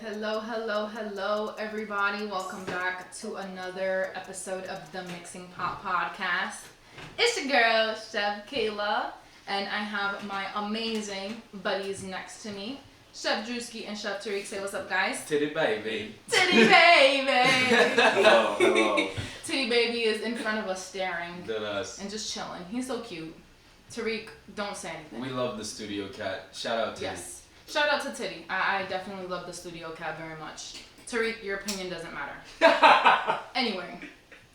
Hello, everybody. Welcome back to another episode of the Mixing Pot Podcast. It's your girl, Chef Keyla, and I have my amazing buddies next to me, Chef Drewski and Chef Tariq. Say what's up, guys. Titty baby. Titty baby. Hello. Titty baby is in front of us staring Did us. and just chilling. He's so cute. Tariq, don't say anything. We love the studio cat. Shout out Titty. Yes. Shout out to Titty. I definitely love the studio cat very much. Tariq, your opinion doesn't matter. Anyway.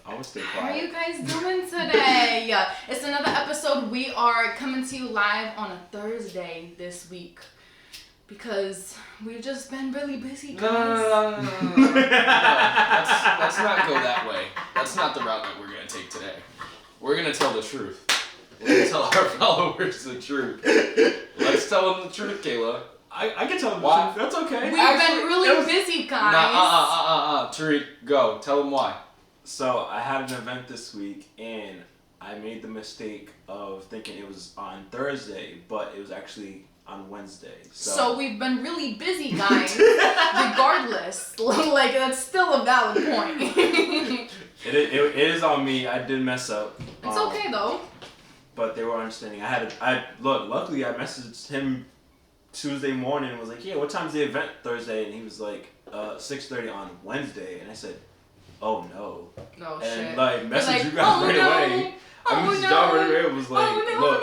I will stay How are quiet. you guys doing today? It's another episode. We are coming to you live on a Thursday this week because we've just been really busy, guys. No. Let's not go that way. That's not the route that we're going to take today. We're going to tell the truth. We're going to tell our followers the truth. Let's tell them the truth, Kayla. I can tell them the Why? truth. That's okay. We've been really busy, guys. Tariq, go. Tell them why. So I had an event this week, and I made the mistake of thinking it was on Thursday, but it was actually on Wednesday. So we've been really busy, guys. Regardless, like that's still a valid point. it is on me. I did mess up. It's okay though. But they were understanding. Luckily I messaged him Tuesday morning and was like, yeah, what time's the event Thursday? And he was like, 6:30 on Wednesday. And I said, oh no. No and shit. like messaged like, you guys oh, right no. away. I messaged y'all right away. It was like, look,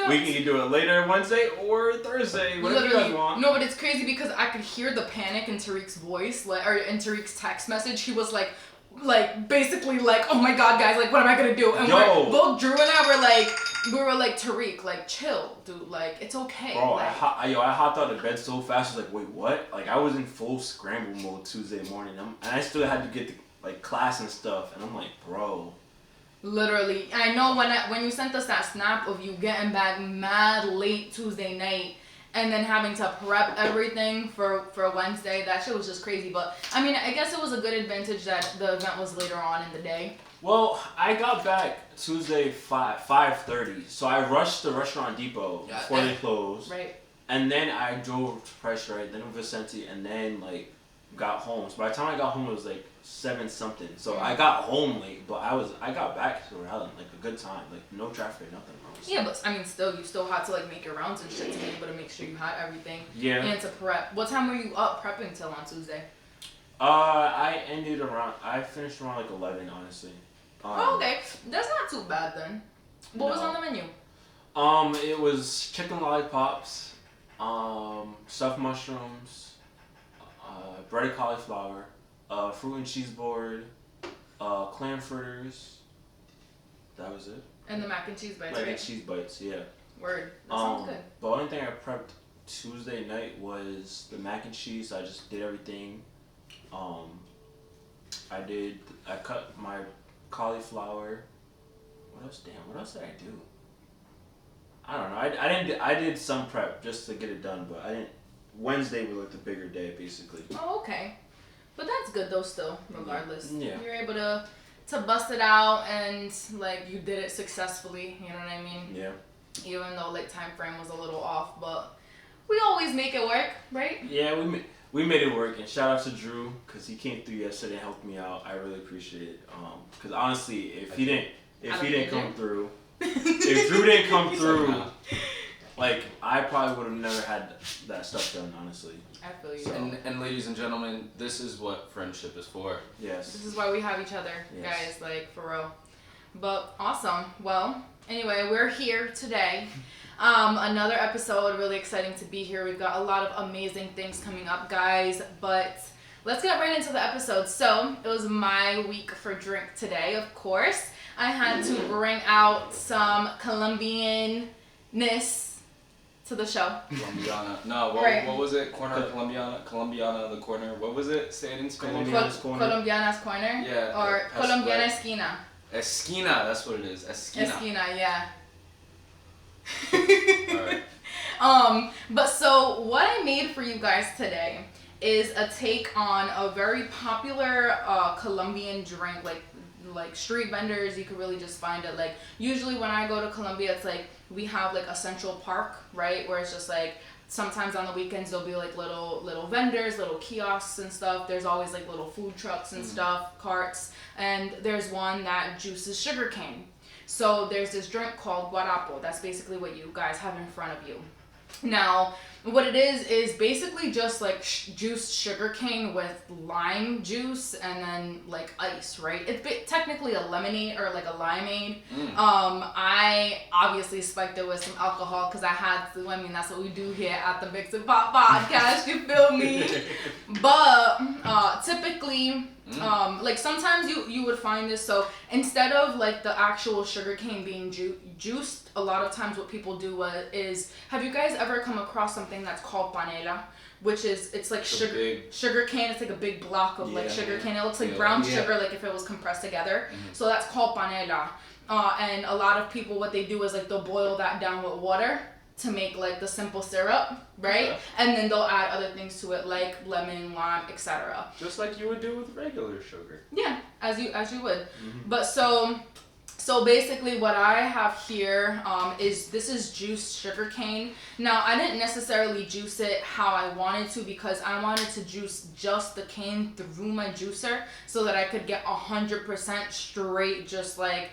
we can either do it later Wednesday or Thursday, whatever you guys want. No, but it's crazy because I could hear the panic in Tariq's voice, or in Tariq's text message. He was like basically like, oh my god, guys, like what am I gonna do? And both Drew and I were like Tariq, like chill, dude, like it's okay. Bro, like, I hopped out of bed so fast. I was like, wait, what? Like I was in full scramble mode Tuesday morning, and I still had to get to like class and stuff, and I'm like, bro. Literally, I know when you sent us that snap of you getting back mad late Tuesday night. And then having to prep everything for Wednesday, that shit was just crazy. But, I mean, I guess it was a good advantage that the event was later on in the day. Well, I got back Tuesday 5:30, so I rushed to Restaurant Depot before they closed. Right. And then I drove to Price Right, then to Vicente, and then, like, got home. So by the time I got home, it was, like, 7-something. So I got home late, but I got back to Rhode Island, like, a good time. Like, no traffic, nothing. Yeah, but I mean, you still had to like make your rounds and shit to be able to make sure you had everything. Yeah. And to prep. What time were you up prepping till on Tuesday? I finished around like 11, honestly. Okay, that's not too bad then. What was on the menu? It was chicken lollipops, stuffed mushrooms, breaded cauliflower, fruit and cheese board, clam fritters. That was it. And the mac and cheese bites, Mac right? and cheese bites, yeah. Word. That sounds good. The only thing I prepped Tuesday night was the mac and cheese. I just did everything. I cut my cauliflower. What else did I do? I don't know. I did some prep just to get it done, but I didn't. Wednesday was like the bigger day, basically. Oh, okay. But that's good though still, regardless. Yeah. You're able to bust it out and like you did it successfully, you know what I mean? Yeah. Even though like time frame was a little off, but we always make it work, right? Yeah, we made it work, and shout out to Drew because he came through yesterday and helped me out. I really appreciate it. Because honestly, if he didn't come through, if Drew didn't come through, like I probably would have never had that stuff done. Honestly. I feel you. So. And ladies and gentlemen, this is what friendship is for. Yes. This is why we have each other, yes. guys, like for real. But awesome. Well, anyway, we're here today. Another episode, really exciting to be here. We've got a lot of amazing things coming up, guys. But let's get right into the episode. So, it was my week for drink today, of course. I had to bring out some Colombian-ness to the show. Colombiana. No, what was it? Corner Colombiana, the corner. What was it? Say it in Spanish. Colombiana's corner? Yeah. Or Colombiana esquina. Esquina, that's what it is. Esquina, yeah. Alright. But so what I made for you guys today is a take on a very popular Colombian drink, like street vendors. You could really just find it. Like usually when I go to Colombia, it's like we have like a Central Park, right, where it's just like sometimes on the weekends there'll be like little vendors, little kiosks and stuff. There's always like little food trucks and stuff, carts. And there's one that juices sugarcane. So there's this drink called Guarapo. That's basically what you guys have in front of you. Now, what it is basically just like juiced sugarcane with lime juice and then like ice, right? It's technically a lemonade or like a limeade. I obviously spiked it with some alcohol because I had to. I mean, that's what we do here at the Mix and Pop podcast. You feel me? But typically, like sometimes you would find this. So instead of like the actual sugarcane being juiced, a lot of times what people do is, have you guys ever come across something that's called panela? Which is, it's like sugar cane. It's like a big block of like sugar cane. It looks like brown sugar, like if it was compressed together. So that's called panela. And a lot of people, what they do is like they'll boil that down with water to make like the simple syrup, right? Okay. And then they'll add other things to it like lemon, lime, etc. Just like you would do with regular sugar. Yeah, as you would. But so basically what I have here is juiced sugar cane. Now, I didn't necessarily juice it how I wanted to because I wanted to juice just the cane through my juicer so that I could get 100% straight, just like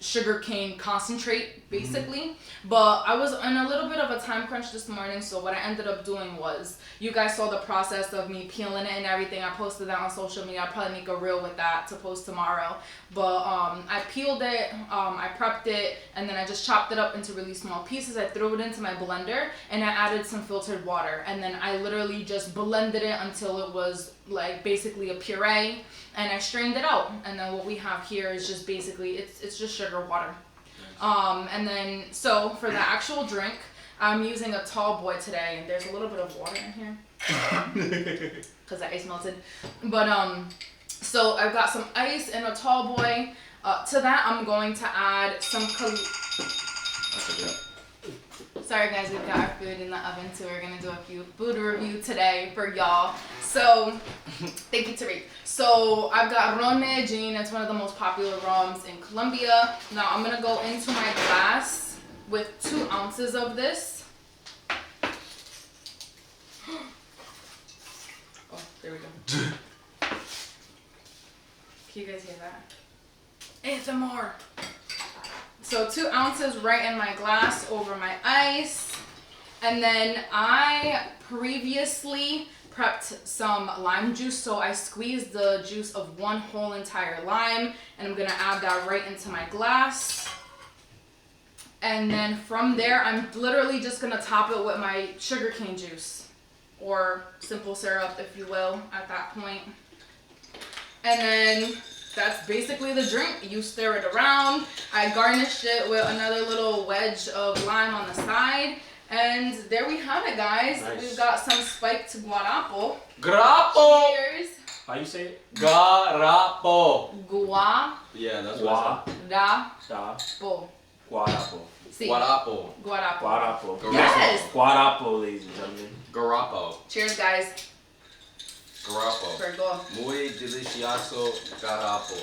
sugarcane concentrate basically. But I was in a little bit of a time crunch this morning, so what I ended up doing was, you guys saw the process of me peeling it and everything. I posted that on social media. I'll probably make a reel with that to post tomorrow. But I peeled it, I prepped it, and then I just chopped it up into really small pieces. I threw it into my blender and I added some filtered water, and then I literally just blended it until it was like basically a puree, and I strained it out. And then what we have here is just basically it's just sugar water. And then so for the actual drink, I'm using a tall boy today, and there's a little bit of water in here because the ice melted. But so I've got some ice in a tall boy. To that I'm going to add some Sorry guys, we've got our food in the oven, so we're gonna do a few food review today for y'all. So, thank you, Tariq. So, I've got Ron Medellin. It's one of the most popular rums in Colombia. Now, I'm gonna go into my glass with 2 ounces of this. Oh, there we go. Can you guys hear that? ASMR. So 2 ounces right in my glass over my ice. And then I previously prepped some lime juice. So I squeezed the juice of 1 whole entire lime, and I'm gonna add that right into my glass. And then from there, I'm literally just gonna top it with my sugarcane juice, or simple syrup, if you will, at that point. And then that's basically the drink. You stir it around. I garnished it with another little wedge of lime on the side. And there we have it, guys. Nice. We've got some spiked guarapo. Guarapo! Cheers. How you say it? Guarapo. Yeah, that's Guarapo. Guarapo. Sí. Guarapo. Guarapo. Guarapo. Yes. Guarapo, ladies and gentlemen. Guarapo. Cheers, guys. Guarapo. Perdón. Muy delicioso guarapo.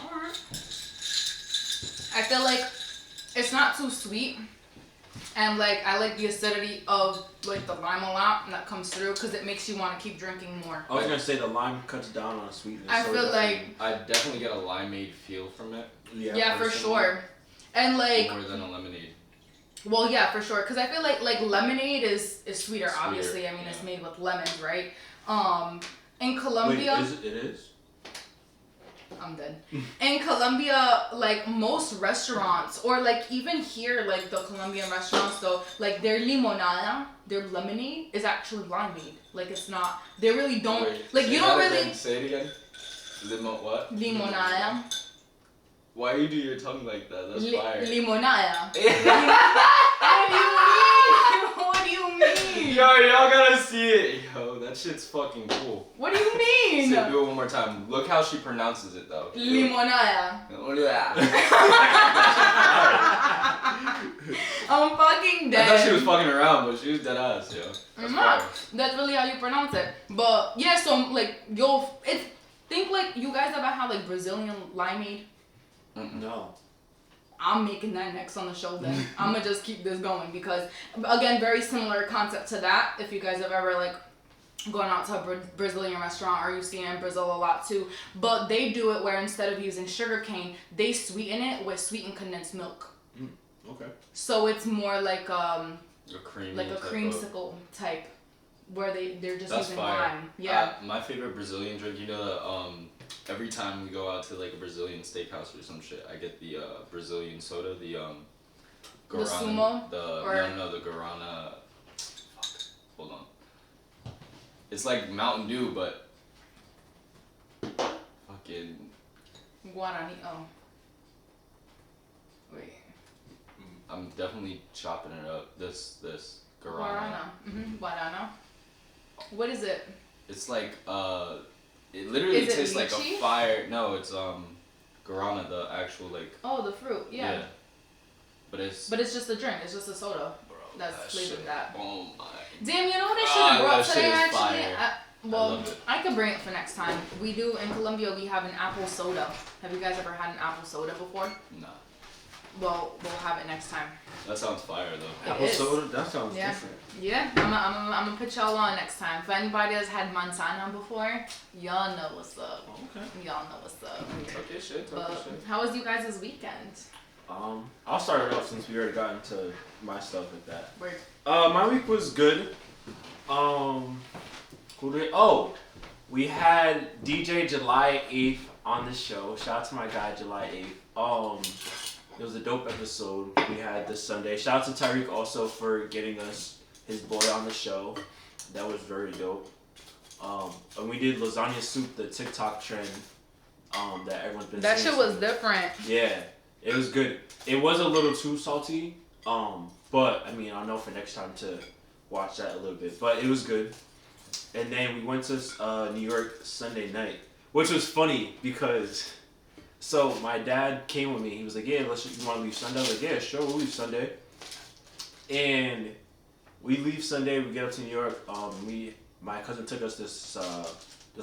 Alright. I feel like it's not too sweet, and like I like the acidity of like the lime a lot, and that comes through because it makes you want to keep drinking more. I was gonna say the lime cuts down on sweetness. I feel like I definitely get a limeade feel from it. Yeah, for sure. And like more than a lemonade. Well, yeah, for sure. Because I feel like lemonade is sweeter, obviously. I mean, it's made with lemons, right? In Colombia... Wait, it is? I'm dead. In Colombia, like, most restaurants, or like even here, like the Colombian restaurants, though, like their limonada, their lemonade, is actually limeade. Like, it's not... They really don't... Wait, like, you don't really... Again. Say it again. What? Limonada. Why you do your tongue like that? That's fire. Limonada. What do you mean? Yo, y'all gotta see it. Yo, that shit's fucking cool. What do you mean? Say, do it one more time. Look how she pronounces it though. Limonada. I'm fucking dead. I thought she was fucking around, but she was dead ass, yo. That's really how you pronounce it. But yeah, so like think like you guys ever had like Brazilian limeade? No. I'm making that next on the show then. I'm gonna just keep this going because, again, very similar concept to that. If you guys have ever like going out to a Brazilian restaurant, or you see it in Brazil a lot too, but they do it where instead of using sugar cane, they sweeten it with sweetened condensed milk. Okay. So it's more like a creamsicle type, where they're just That's using fire. lime. Yeah. My favorite Brazilian drink, you know, every time we go out to like a Brazilian steakhouse or some shit, I get the Brazilian soda, the Guarana, The Sumo? the Guarana. Fuck. Hold on. It's like Mountain Dew, but fucking Guarani. Oh. Wait. I'm definitely chopping it up. This Guarana. Guarana. Guarana. What is it? It's like it literally Is it tastes like lychee? a fire. No, it's Guarana, the actual like. Oh, the fruit. Yeah. But it's just a drink. It's just a soda. bro, That's flavored shit. that. Oh my. Damn, you know what I should have brought that shit today is actually? fire. Well, love it. I could bring it for next time. We do in Colombia. We have an apple soda. Have you guys ever had an apple soda before? Nah. Well, we'll have it next time. That sounds fire though. Apple is. soda? That sounds Yeah. different. Yeah, I'm gonna put y'all on next time. If anybody has had manzana before, y'all know what's up. Okay. Y'all know what's up. Talk your shit. Talk your But shit. how was you guys this weekend? I'll start it off since we already got into my stuff with that. Word. My week was good. We had DJ July 8th on the show. Shout out to my guy July 8th. It was a dope episode we had this Sunday. Shout out to Tyreek also for getting us his boy on the show. That was very dope. And we did lasagna soup, the TikTok trend that everyone's been That saying. shit was different. Yeah, it was good. It was a little too salty, but I mean, I'll know for next time to watch that a little bit. But it was good. And then we went to New York Sunday night, which was funny because, so my dad came with me. He was like, "Yeah, you want to leave Sunday?" I was like, "Yeah, sure, we'll leave Sunday." And we leave Sunday. We get up to New York. My cousin took us this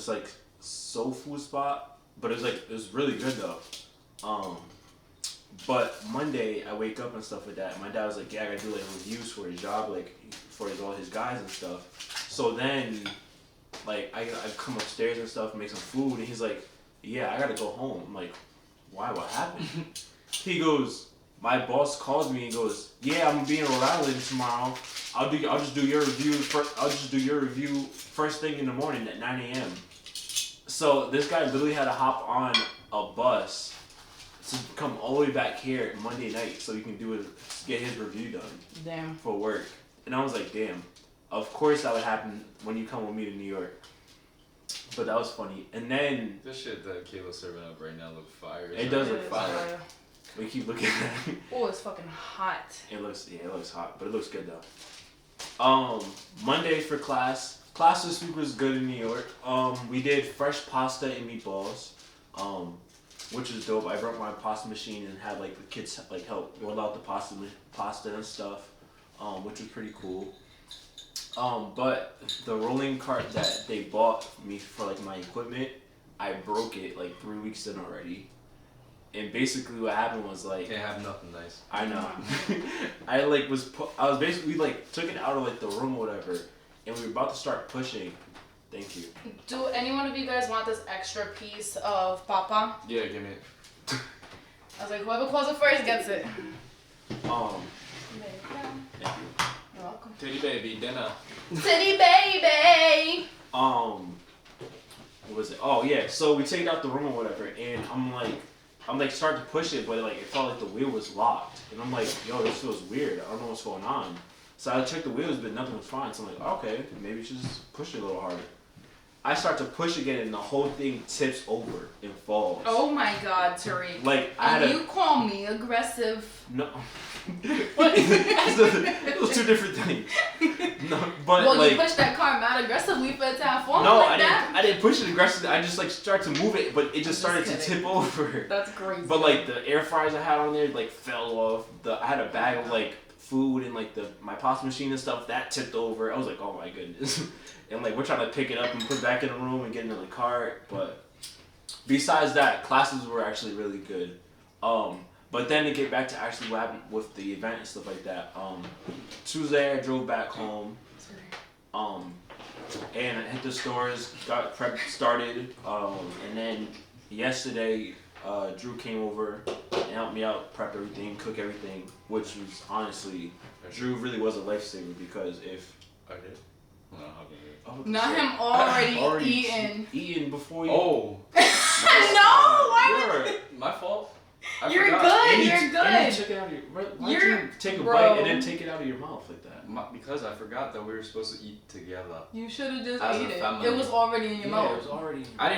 like soul food spot, but it was really good though. But Monday I wake up and stuff like that. My dad was like, "Yeah, I gotta do like reviews for his job, like for all his guys and stuff." So then, like I come upstairs and stuff, make some food, and he's like, "Yeah, I gotta go home." I'm like, "Why? What happened?" He goes, "My boss calls me and goes, yeah, I'm gonna be in Rhode Island tomorrow. I'll just do your review first thing in the morning at 9 a.m." So this guy literally had to hop on a bus to come all the way back here Monday night so he can get his review done. Damn. For work. And I was like, damn. Of course that would happen when you come with me to New York. But that was funny. And then This shit that Keyla's serving up right now looks fire. It does look fire. We keep looking at it. Oh, it's fucking hot. It looks hot, but it looks good though. Monday for class. Class this week was good in New York. We did fresh pasta and meatballs, which was dope. I brought my pasta machine and had like the kids like help roll out the pasta and stuff, which was pretty cool. But the rolling cart that they bought me for like my equipment, I broke it like 3 weeks in already. And basically what happened was like Can't have nothing nice. I know. We like took it out of like the room or whatever, and we were about to start pushing. Thank you. Do any one of you guys want this extra piece of papa? Yeah, give me it. I was like, whoever calls it first gets it. Thank you. You're welcome. Titty baby, dinner. City baby! What was it? Oh yeah. So we take it out the room or whatever, and I'm like starting to push it, but like it felt like the wheel was locked, and I'm like, yo, this feels weird. I don't know what's going on. So I checked the wheels, but nothing was fine. So I'm like, okay, maybe you should just push it a little harder. I start to push again, and the whole thing tips over and falls. Oh my god, Tariq. Like You call me aggressive. No. What? It was two different things. No, but well, like, you pushed that car mad aggressively for it to have fallen no, like that? I didn't push it aggressively. I just like started to move it, but it just started to tip over. That's crazy. But like the air fryers I had on there like fell off. I had a bag of like food and like my pasta machine and stuff that tipped over. I was like, oh my goodness. And like we're trying to pick it up and put it back in the room and get into the cart. But besides that, classes were actually really good. But then to get back to actually what happened with the event and stuff like that, Tuesday I drove back home, and I hit the stores, got prep started, and then yesterday Drew came over and helped me out, prep everything, cook everything, which was honestly, Drew really was a lifesaver because if I did. No, Not him already eating. Eating before you. Oh. No, why? My fault. You're forgot. good. You're good. And you took it out of your. Why'd you take a bro. bite and then take it out of your mouth like that? Because I forgot that we were supposed to eat together. You should have just As a ate it. family. It was already in your mouth. It was already. I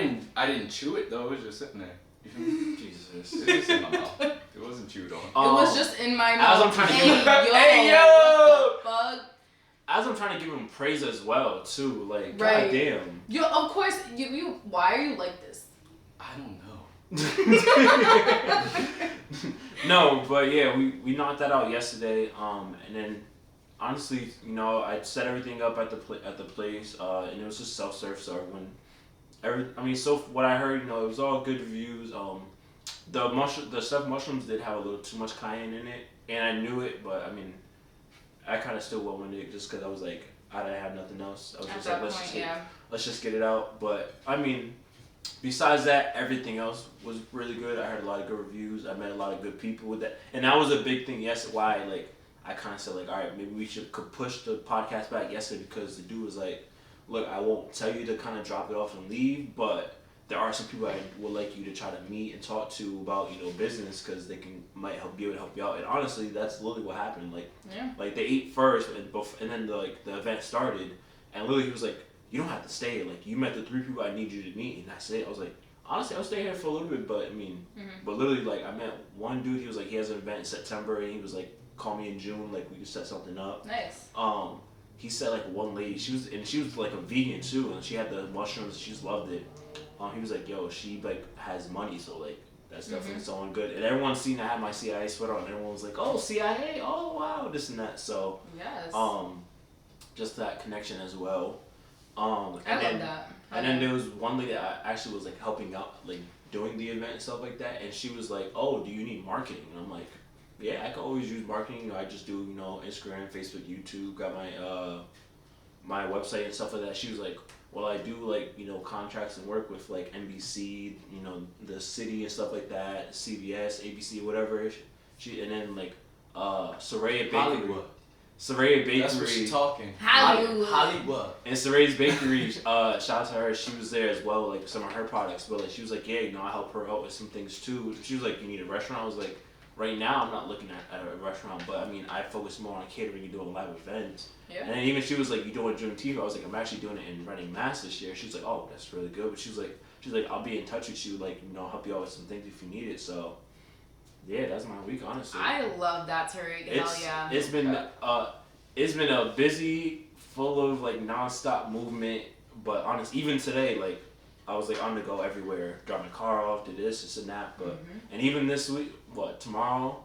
didn't chew it though. It was just sitting there. Jesus. It was just in my mouth. It wasn't chewed on. It was just in my As mouth. I'm trying to Hey, yo. Hey, What the fuck? As I'm trying to give him praise as well too, like Right. goddamn. You, of course, you. Why are you like this? I don't know. No, but yeah, we knocked that out yesterday. And then honestly, you know, I set everything up at the place, and it was just self-serve. So so what I heard, you know, it was all good reviews. The stuffed mushrooms did have a little too much cayenne in it, and I knew it, but I mean, I kind of still went with it just because I was like, I didn't have nothing else. I was just like, let's just get it out. But I mean, besides that, everything else was really good. I heard a lot of good reviews. I met a lot of good people with that, and that was a big thing. Yes, why like I kind of said like, all right, maybe we could push the podcast back yesterday because the dude was like, look, I won't tell you to kind of drop it off and leave, but there are some people I would like you to try to meet and talk to about, you know, business because they might be able to help you out. And honestly, that's literally what happened. Like they ate first and then the event started, and literally he was like, you don't have to stay. Like you met the 3 people I need you to meet, and that's it. I was like, honestly, I'll stay here for a little bit, but I mean, but literally like I met one dude. He was like, he has an event in September, and he was like, call me in June, like we could set something up. Nice. He said like one lady, she was like a vegan too, and she had the mushrooms. She just loved it. He was like, yo, she like has money, so like that's definitely someone good. And everyone seen I had my CIA sweater on, and everyone was like, oh, CIA, oh wow, this and that. So yes. Just that connection as well. I love that. And then there was one lady that actually was like helping out, like doing the event and stuff like that, and she was like, oh, do you need marketing? And I'm like, yeah, I can always use marketing. I just do, you know, Instagram, Facebook, YouTube, got my my website and stuff like that. She was like, well, I do like, you know, contracts and work with like NBC, you know, the city and stuff like that, CBS, ABC, whatever. And then like Soraya Bakery. Hollywood. Soraya Bakery. That's what she's talking. Hollywood. And Soraya's Bakery, shout out to her, she was there as well, like some of her products. But like she was like, yeah, you know, I help her out with some things too. She was like, you need a restaurant? I was like, right now I'm not looking at a restaurant, but I mean, I focus more on catering and doing live events. Yeah. And then even she was like, you doing Juneteenth? I was like, I'm actually doing it in Reading, Mass this year. She was like, oh, that's really good. But she's like, I'll be in touch with you, like, you know, help you out with some things if you need it. So yeah, that's my week, honestly. I love that, Tariq. Hell yeah. It's been a busy, full of like nonstop movement. But honestly, even today, like I was like on the go everywhere, dropping the car off, did this and that. But and even this week, tomorrow,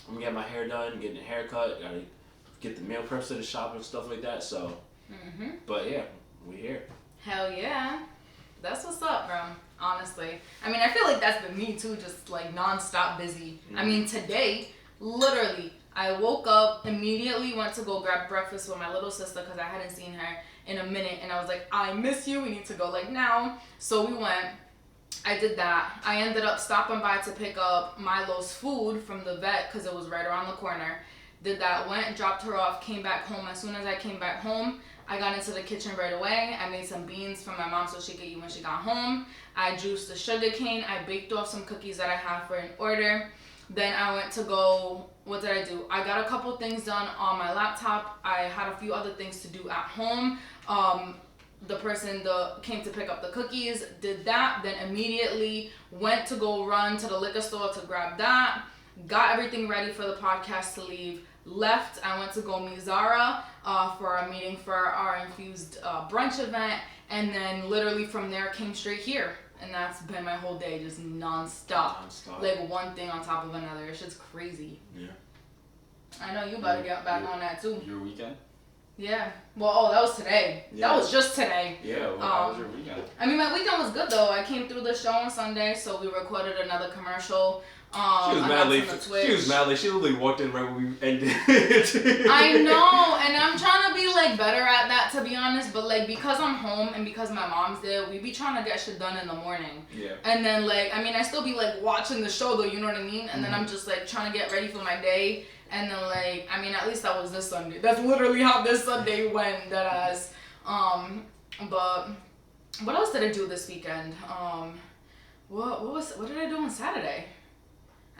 I'm gonna get my hair done, getting a haircut, gotta get the meal preps to the shop and stuff like that. So, but yeah, we here. Hell yeah. That's what's up, bro. Honestly. I mean, I feel like that's been me too, just like non-stop busy. I mean, today, literally, I woke up, immediately went to go grab breakfast with my little sister because I hadn't seen her in a minute. And I was like, I miss you. We need to go like now. So we went. I did that. I ended up stopping by to pick up Milo's food from the vet because it was right around the corner. Did that, went, dropped her off, came back home. As soon as I came back home, I got into the kitchen right away. I made some beans for my mom so she could eat when she got home. I juiced the sugar cane. I baked off some cookies that I have for an order. Then I went to go, what did I do? I got a couple things done on my laptop. I had a few other things to do at home. The person came to pick up the cookies, did that, then immediately went to go run to the liquor store to grab that, got everything ready for the podcast to leave, left. I went to go meet Zara for a meeting for our infused brunch event, and then literally from there came straight here. And that's been my whole day, just non-stop. Like one thing on top of another. It's just crazy. Yeah. I know you better get back on that too. Your weekend? Yeah. Well, that was today. Yeah. That was just today. Yeah, how was your weekend? I mean, my weekend was good though. I came through the show on Sunday, so we recorded another commercial She was mad late. She was mad late. She literally walked in right when we ended. I know, and I'm trying to be like better at that, to be honest. But like because I'm home and because my mom's there, we be trying to get shit done in the morning. Yeah. And then like I still be like watching the show though, you know what I mean? And then I'm just like trying to get ready for my day. And then like at least that was this Sunday. That's literally how this Sunday went. But what else did I do this weekend? What did I do on Saturday?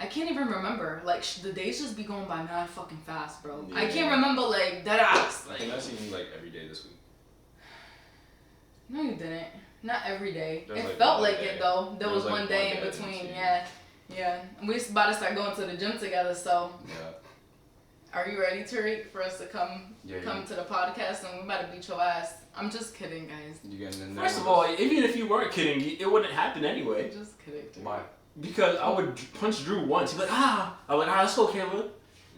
I can't even remember. Like the days just be going by mad fucking fast, bro. Yeah. I can't remember like dead ass. I think I've seen you like every day this week. No, you didn't. Not every day. It like felt like it though. There was one day in between. Yeah. And we about to start going to the gym together. So. Yeah. Are you ready, Tariq, for us to come to the podcast and we about to beat your ass? I'm just kidding, guys. You getting in there? First of all, even if you weren't kidding, it wouldn't happen anyway. Just kidding. Tariq. Why? Because I would punch Drew once. He'd be like, I was like, let's go, Keyla.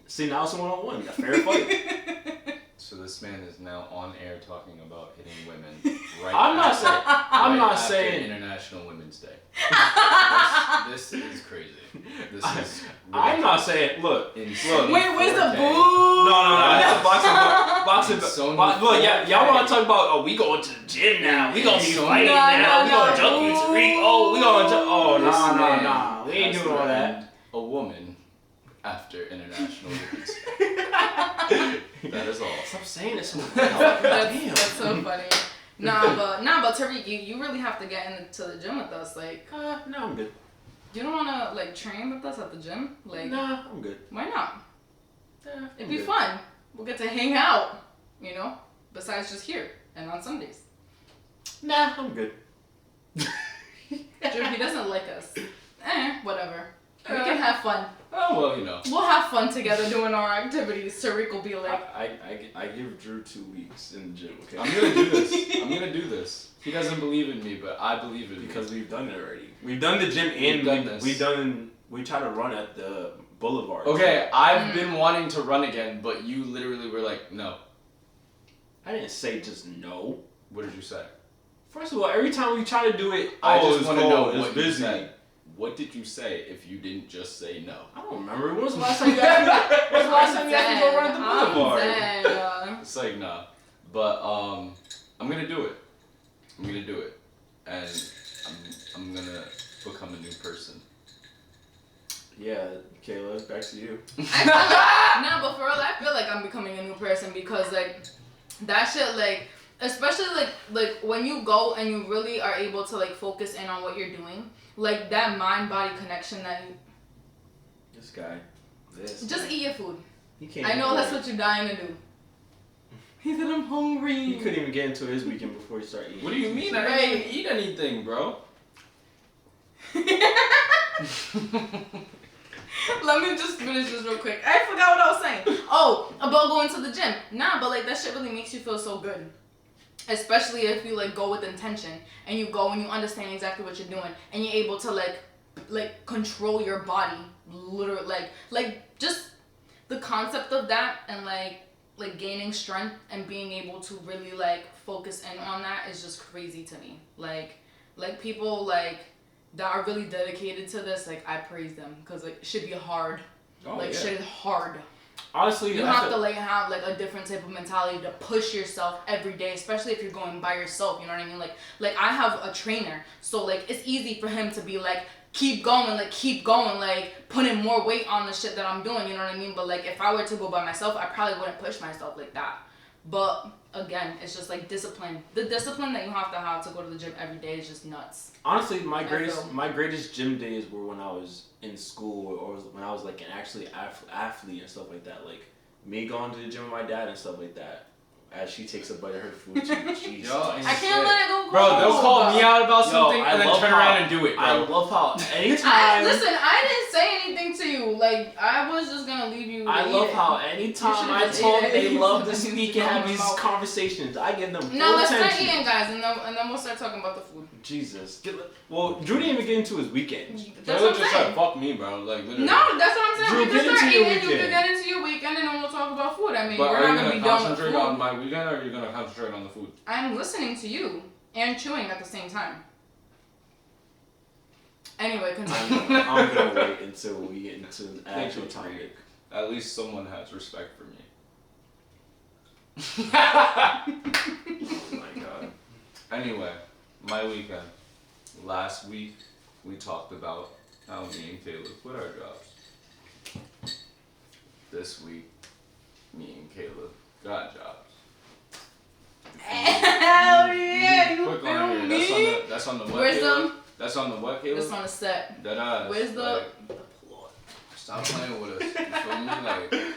See, now it's a one-on-one. A fair fight. So this man is now on air talking about hitting women. Right. I'm not saying International Women's Day. This is crazy. This is. I'm not saying. Look. Wait, where's the boo? No. That's boxing. Look, y'all want to talk about? Oh, we going to the gym now. We gonna be fighting now. We gonna jump you, Tariq. Oh, we gonna jump. Oh, nah. We ain't doing all that. A woman after International Women's Day. That is all. Stop saying it so much. That's so funny. But Tariq, you really have to get into the gym with us. Like, no, I'm good. You don't wanna like train with us at the gym? Like, nah, I'm good. Why not? It'd be good. fun. We'll get to hang out, you know. Besides just here and on Sundays. Nah, I'm good. Drew, he doesn't like us. Whatever. We can have fun. Oh well, you know. We'll have fun together doing our activities. Tariq will be like, I give Drew 2 weeks in the gym. Okay. I'm gonna do this. He doesn't believe in me, but I believe in because me. we've done it already. We've done the gym and we try to run at the boulevard. Okay, I've been wanting to run again, but you literally were like, no. I didn't say just no. What did you say? First of all, every time we try to do it, I just want to know what busy. you said. What did you say if you didn't just say no? I don't remember. When was the last time you asked me? When was the last time you asked me to go run at the boulevard? It's like nah, but I'm gonna do it. And I'm gonna become a new person. Yeah, Keyla, back to you. But for real, I feel like I'm becoming a new person because like that shit, like especially like when you go and you really are able to like focus in on what you're doing, like that mind-body connection that you. This guy. Just eat your food. He can't. I know that's what you're dying to do. He said I'm hungry. He couldn't even get into his weekend before he started eating. What do you mean? I didn't even eat anything, bro. Let me just finish this real quick. I forgot what I was saying. Oh, about going to the gym. But like that shit really makes you feel so good. Especially if you like go with intention and you go and you understand exactly what you're doing and you're able to like control your body. Literally like just the concept of that and like gaining strength and being able to really like focus in on that is just crazy to me. Like people like that are really dedicated to this, like I praise them because like shit be hard. Shit is hard. Honestly, you have to like have like a different type of mentality to push yourself every day, especially if you're going by yourself. You know what I mean? Like I have a trainer, so like it's easy for him to be like keep going, like putting more weight on the shit that I'm doing. You know what I mean? But like if I were to go by myself, I probably wouldn't push myself like that. But again, it's just like discipline. The discipline that you have to go to the gym every day is just nuts. Honestly, my greatest gym days were when I was in school or when I was like an actually athlete and stuff like that. Like me going to the gym with my dad and stuff like that. As she takes a bite of her food too. Jeez. I can't let it go cold. Bro, they'll call me out about something and then turn around and do it, bro. I love how anytime... Listen, I didn't say anything to you. Like, I was just gonna leave you I love how anytime I told them they love to speak and have these conversations, I give them full No, let's attention. start eating, guys, and then we'll start talking about the food. Jesus. Well, Drew didn't even get into his weekend. That's what I'm just saying. said, fuck me, bro. Like, literally. No, that's what I'm saying. Drew, we can start eating, you weekend. can get into your weekend, and then we'll talk about food. I mean, but we're not gonna be done with concentrate food. on my weekend, or are you gonna concentrate on the food? I'm listening to you and chewing at the same time. Anyway, continue. I'm gonna wait until we get into the actual topic. At least someone has respect for me. Oh my god. Anyway, my weekend. Last week, we talked about how me and Kayla quit our jobs. This week, me and Kayla got jobs. Hell yeah, you Quick feel on me? here. That's on the what, Wisdom. Kayla? That's on the what, Kayla? This on the set. That ass. Wisdom. Like, The plot. stop playing with us. You feel me? Like,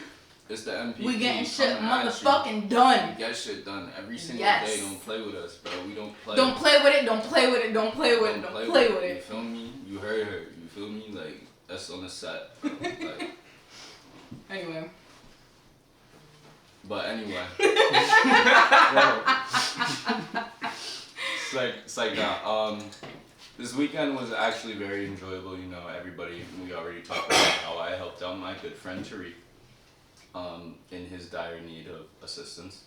it's the MPP. We getting shit coming at you. motherfucking done. We get shit done every single Yes. day. Don't play with us, bro. We don't play. Don't play with it. Don't play with it. Don't play with it. Don't play with You it. feel me? You heard her. You feel me? Like, that's on the set. Bro. Like, Anyway. but anyway. It's like that. This weekend was actually very enjoyable. You know, we already talked about how I helped out my good friend Tariq. In his dire need of assistance.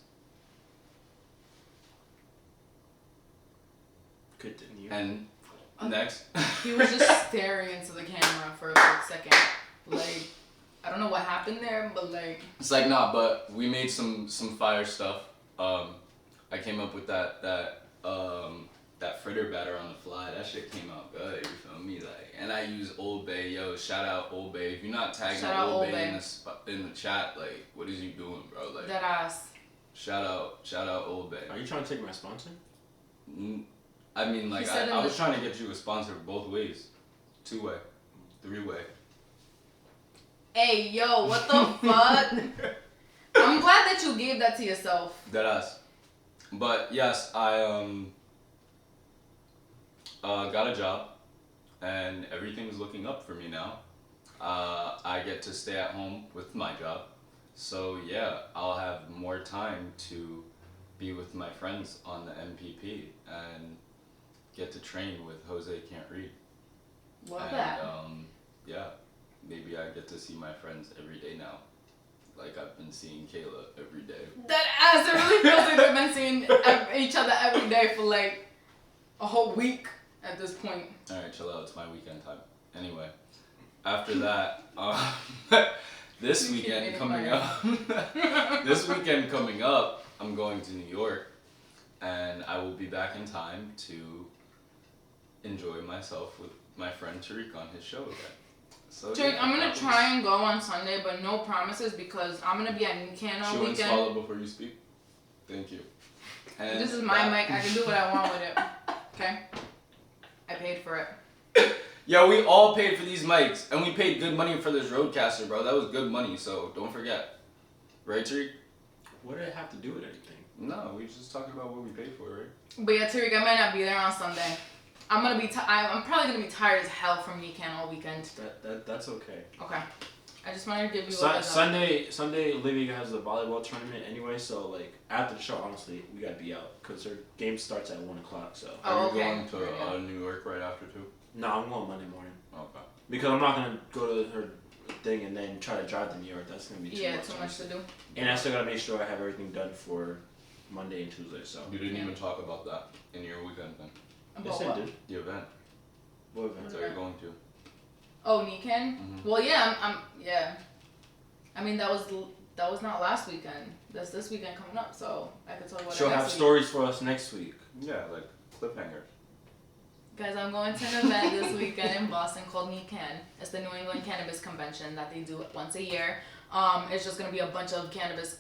Continue. And next. He was just staring into the camera for a quick second. Like, I don't know what happened there, but like. It's like, nah, but we made some fire stuff. I came up with that fritter batter on the fly. That shit came out good, you feel me? Like, and I use Old Bay. Yo, shout out Old Bay. If you're not tagging Old Bay in the chat, like, what is you doing, bro? Like, That ass. shout out Old Bay. Are you trying to take my sponsor? I mean, like, He said I was trying to get you a sponsor both ways. 2-way. 3-way. Hey, yo, what the fuck? I'm glad that you gave that to yourself. That ass. But yes, I got a job, and everything's looking up for me now. I get to stay at home with my job, so yeah, I'll have more time to be with my friends on the MPP and get to train with Jose Can't Read. Love and, that. Yeah, maybe I get to see my friends every day now. Like I've been seeing Kayla every day. That ass, it really feels like we've been seeing each other every day for like a whole week at this point. Alright, chill out, it's my weekend time. Anyway, after that, this weekend coming up, I'm going to New York, and I will be back in time to enjoy myself with my friend Tariq on his show again. So Tariq, yeah, I'm gonna try and go on Sunday, but no promises because I'm gonna be at New Can all Chew and swallow weekend. before you speak. Thank you. And This is my mic. I can do what I want with it. Okay? I paid for it. Yo, we all paid for these mics, and we paid good money for this Rodecaster, bro. That was good money, so don't forget. Right, Tariq? What did it have to do with anything? No, we just talking about what we paid for, right? But yeah, Tariq, I might not be there on Sunday. I'm gonna be. I'm probably gonna be tired as hell from Weekend all weekend. That's okay. Okay. I just wanted to give you a heads up. Sunday, Olivia has the volleyball tournament anyway, so like after the show, honestly, we gotta be out because her game starts at 1:00. So. Oh, Are you okay. going to New York right after too? No, I'm going Monday morning Okay. because I'm not gonna go to her thing and then try to drive to New York. That's gonna be too much. Too much to do. And I still gotta make sure I have everything done for Monday and Tuesday. So. You didn't even talk about that in your weekend thing. Yes, About I what? did. The event What event? that you're going to. Oh, Nikan? Mm-hmm. Well, yeah, yeah. I mean, that was not last weekend. That's this weekend coming up, so I could talk about She'll it have next week. stories for us next week. Yeah, like cliffhanger. Guys, I'm going to an event this weekend in Boston called NECAN. It's the New England Cannabis Convention that they do once a year. It's just going to be a bunch of cannabis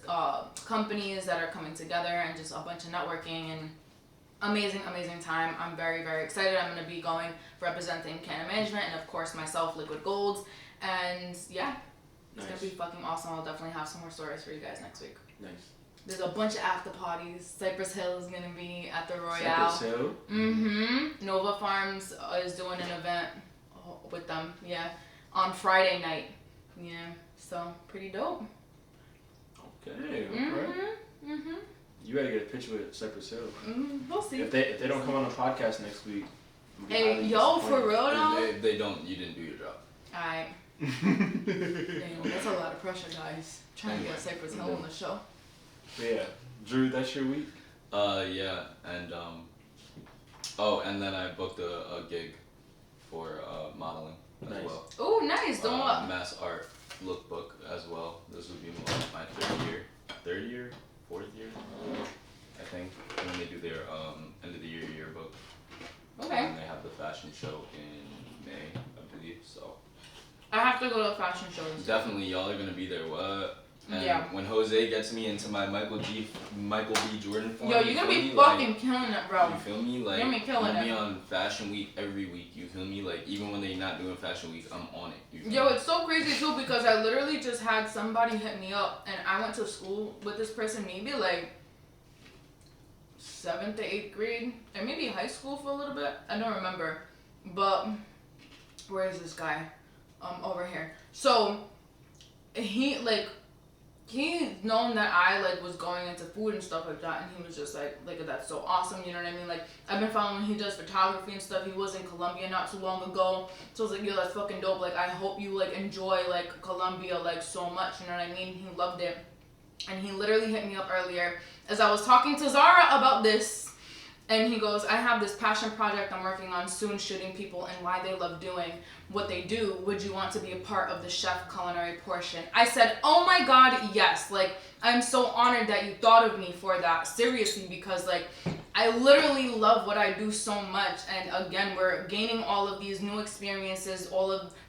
companies that are coming together and just a bunch of networking and amazing time. I'm very, very excited. I'm going to be going representing Canna Management and, of course, myself, Liquid Golds. And, yeah, it's going to be fucking awesome. I'll definitely have some more stories for you guys next week. Nice. There's a bunch of after parties. Cypress Hill is going to be at the Royale. Cypress Hill? Mm-hmm. Nova Farms is doing an event with them, yeah, on Friday night. Yeah, so pretty dope. Okay, alright. Mm-hmm. You gotta get a picture with Cypress Hill. We'll see. If they don't come on the podcast next week, I'm Hey, highly yo, for disappointed. real though? If they don't, you didn't do your job. Alright. Damn, that's a lot of pressure, guys. Trying to get Cypress Hill on the show. But yeah, Drew, that's your week. Yeah, and and then I booked a gig for modeling as Nice. well. Oh, nice. Doing what? Mass art lookbook as well. This would be my fourth year, I think, when they do their end of the year yearbook. Okay. And they have the fashion show in May, I believe. So I have to go to a fashion show. definitely, y'all are gonna be there. What? And Yeah. when Jose gets me into my Michael B. Jordan form, Yo, you're gonna be me? fucking killing it, bro. You feel me? Like, You're gonna be killing I'm it. be on Fashion Week every week. You feel me? Like, even when they're not doing Fashion Week, I'm on it. You feel Yo, me? it's so crazy too because I literally just had somebody hit me up and I went to school with this person maybe like 7th to 8th grade and maybe high school for a little bit. I don't remember. But where is this guy? Over here. So he's known that I like was going into food and stuff like that, and he was just like that's so awesome, you know what I mean? Like I've been following him, he does photography and stuff. He was in Colombia not too long ago, so I was like, yo, that's fucking dope. Like I hope you like enjoy like Colombia like so much, you know what I mean? He loved it, and he literally hit me up earlier as I was talking to Zara about this. And he goes, I have this passion project I'm working on soon, shooting people and why they love doing what they do. Would you want to be a part of the chef culinary portion? I said, oh my God, yes. Like, I'm so honored that you thought of me for that. Seriously, because like, I literally love what I do so much. And again, we're gaining all of these new experiences,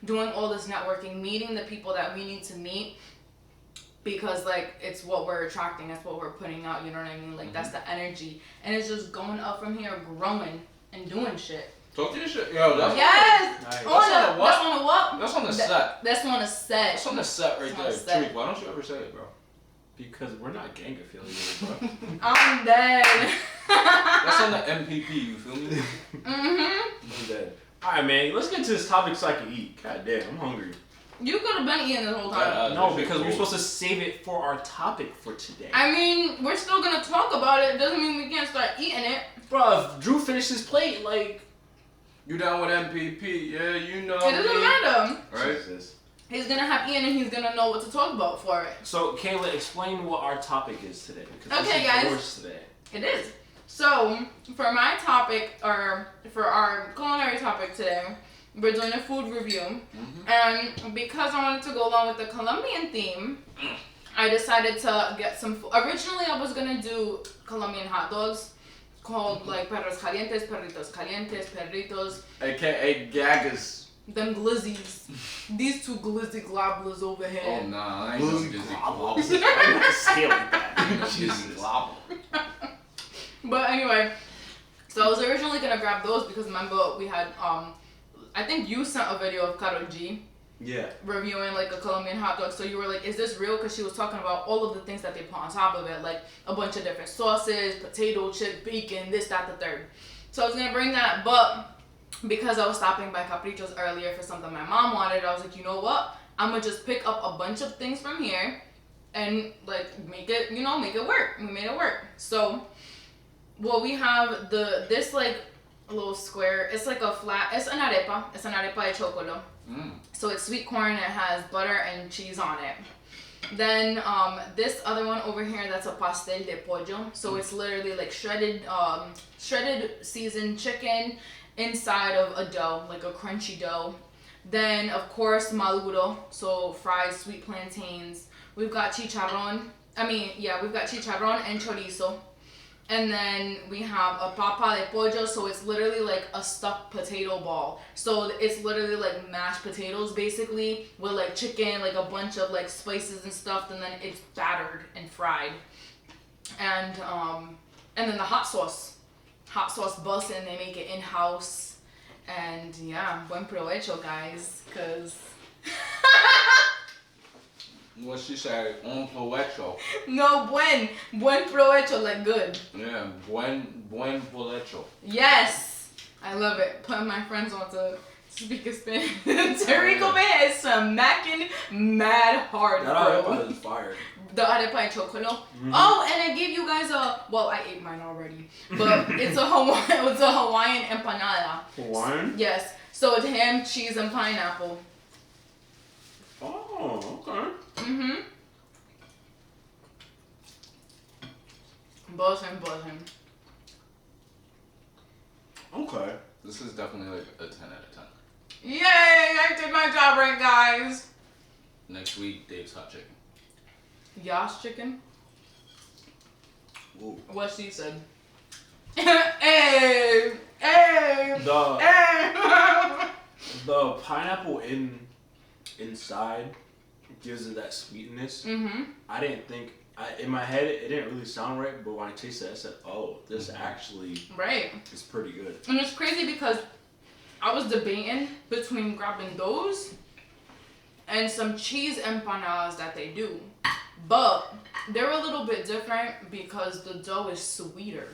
doing all this networking, meeting the people that we need to meet. Because like it's what we're attracting, that's what we're putting out, you know what I mean? Like that's the energy, and it's just going up from here, growing and doing shit. Talk to your shit, yo. That's yes. Nice. That's on the what? That's on the set. That's on the set. That's on the set right there. Tariq, why don't you ever say it, bro? Because we're not gang affiliated, bro. I'm dead. That's on the MPP. You feel me? I'm dead. All right, man. Let's get to this topic so I can eat. God damn, I'm hungry. You could have been eating this whole time. No, because we're supposed to save it for our topic for today. I mean, we're still gonna talk about it. Doesn't mean we can't start eating it. Bro, if Drew finished his plate, like... You down with MPP? Yeah, you know It doesn't matter. Right? Jesus. He's gonna have eaten and he's gonna know what to talk about for it. So, Kayla, explain what our topic is today. Because Okay, this is guys. yours today. It is. So, for my topic, or for our culinary topic today, we're doing a food review. And because I wanted to go along with the Colombian theme, I decided to get some food. Originally, I was going to do Colombian hot dogs called like perros calientes, perritos calientes, perritos. AKA gaggers. Them glizzies. These two glizzy globblers over here. Oh, nah. I ain't no glizzy globble. I'm not say it like that. Glizzy globble. But anyway, so I was originally going to grab those because remember we had... I think you sent a video of Karol G reviewing like a Colombian hot dog. So you were like, is this real? Because she was talking about all of the things that they put on top of it, like a bunch of different sauces, potato chip, bacon, this, that, the third. So I was going to bring that, but because I was stopping by Capricho's earlier for something my mom wanted, I was like, you know what? I'm going to just pick up a bunch of things from here and like make it, make it work. We made it work. So, well, we have this like a little square. It's like a flat. It's an arepa. It's an arepa de chocolo. So it's sweet corn. It has butter and cheese on it. Then this other one over here, that's a pastel de pollo. So it's literally like shredded seasoned chicken inside of a dough, like a crunchy dough. Then of course maduro, so fried sweet plantains. We've got chicharrón. We've got chicharrón and chorizo. And then we have a papa de pollo, so it's literally like a stuffed potato ball. So it's literally like mashed potatoes basically with like chicken, like a bunch of like spices and stuff, and then it's battered and fried. And then the hot sauce bus, and they make it in-house. And yeah, buen provecho, guys, cause What she said, un provecho. no, buen provecho, like good. Yeah, buen provecho. Yes, I love it. Putting my friends on to speak a Spanish. Tariq over here is smacking mad hard, That bro. arepa is fire. The arepa de chocolo. Oh, and I gave you guys I ate mine already, but it's a Hawaiian empanada. Hawaiian? Yes, so it's ham, cheese, and pineapple. Oh, okay. Buzzing. Okay. This is definitely like a 10 out of 10. Yay! I did my job right, guys. Next week, Dave's hot chicken. Yas chicken. Ooh. What she said. Hey! Hey! Hey! The pineapple inside gives it that sweetness. Mm-hmm. I didn't think in my head it didn't really sound right, but when I tasted it, I said, "Oh, this actually right is pretty good." And it's crazy because I was debating between grabbing those and some cheese empanadas that they do, but they're a little bit different because the dough is sweeter.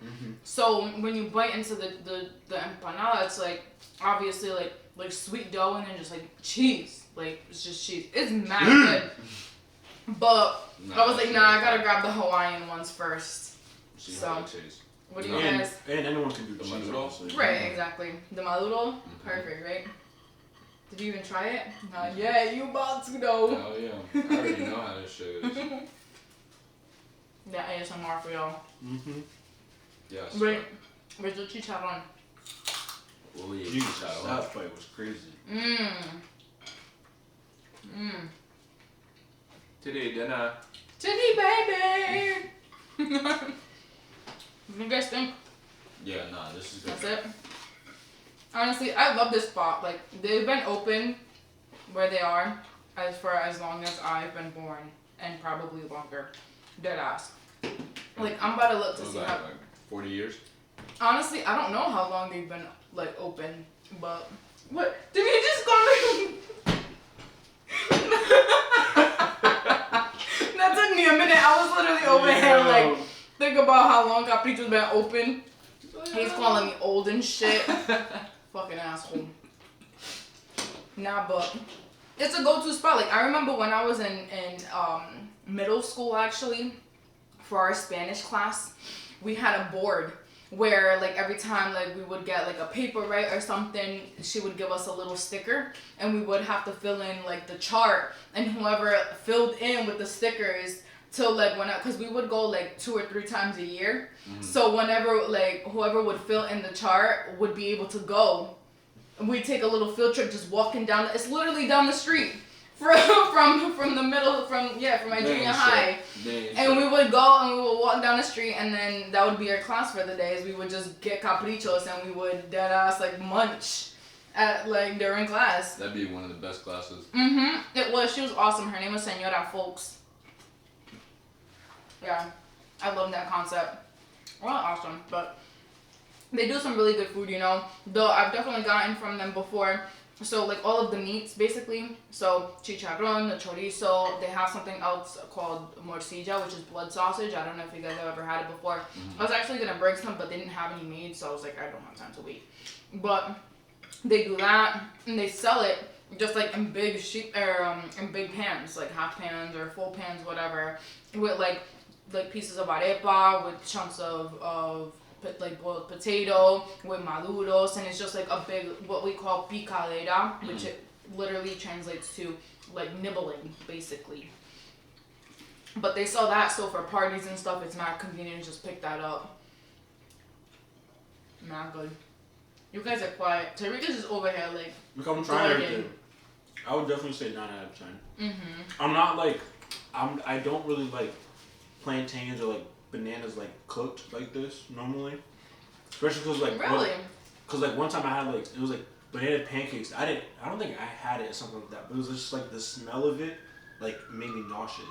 Mm-hmm. So when you bite into the empanada, it's like obviously like sweet dough and then just like cheese. Like it's just cheese. It's mad good. But I was like, nah, I gotta grab the Hawaiian ones first. See So how it tastes. what do you guys? And anyone can do the The cheese, maduro? honestly. Right, exactly. The maduro, perfect, right? Did you even try it? Not yet. You about to though. Hell yeah. I already know how this shit is. Yeah, ASMR for y'all. Mm-hmm. Yes. Wait, where's the chicharron? Oh yeah. Jesus, that fight was crazy. Today dinner. Titty baby! What do you guys think? Yeah, nah, this is good. That's it? Honestly, I love this spot. Like, they've been open where they are for as long as I've been born. And probably longer. Dead ass. Like, I'm about to look to What was see that, how... like 40 years? Honestly, I don't know how long they've been, like, open. But... What? Did you just call me... That took me a minute. I was literally over here, like, think about how long Capricho's been open. He's calling me old and shit. Fucking asshole. Nah, but it's a go-to spot. Like, I remember when I was in middle school, actually, for our Spanish class, we had a board where, like, every time, like, we would get, like, a paper, right, or something, she would give us a little sticker, and we would have to fill in, like, the chart, and whoever filled in with the stickers till, like, because we would go, like, 2 or 3 times a year, so whenever, like, whoever would fill in the chart would be able to go. And we'd take a little field trip just walking down, it's literally down the street. From the middle, from my junior high. And we would go and we would walk down the street, and then that would be our class for the day. Is we would just get caprichos and we would dead ass like munch at like during class. That'd be one of the best classes. It was. She was awesome. Her name was Senora Folks. Yeah, I love that concept. Well, awesome, but they do some really good food, you know. Though I've definitely gotten from them before. So, like, all of the meats, basically. So, chicharrón, the chorizo. They have something else called morcilla, which is blood sausage. I don't know if you guys have ever had it before. I was actually going to bring some, but they didn't have any made. So, I was like, I don't have time to wait. But they do that. And they sell it just, like, in big in big pans. Like, half pans or full pans, whatever. With, like pieces of arepa, with chunks of like boiled potato with maduros, and it's just like a big what we call picadera, which it literally translates to like nibbling basically. But they sell that, so for parties and stuff it's not convenient to just pick that up. Not good. You guys are quiet. Tarika's just over here like look, I'm trying everything. I would definitely say 9 out of 10. I'm not like I don't really like plantains or like bananas like cooked like this normally, especially because like one time I had like it was like banana pancakes. I don't think I had it or something like that, but it was just like the smell of it like made me nauseous.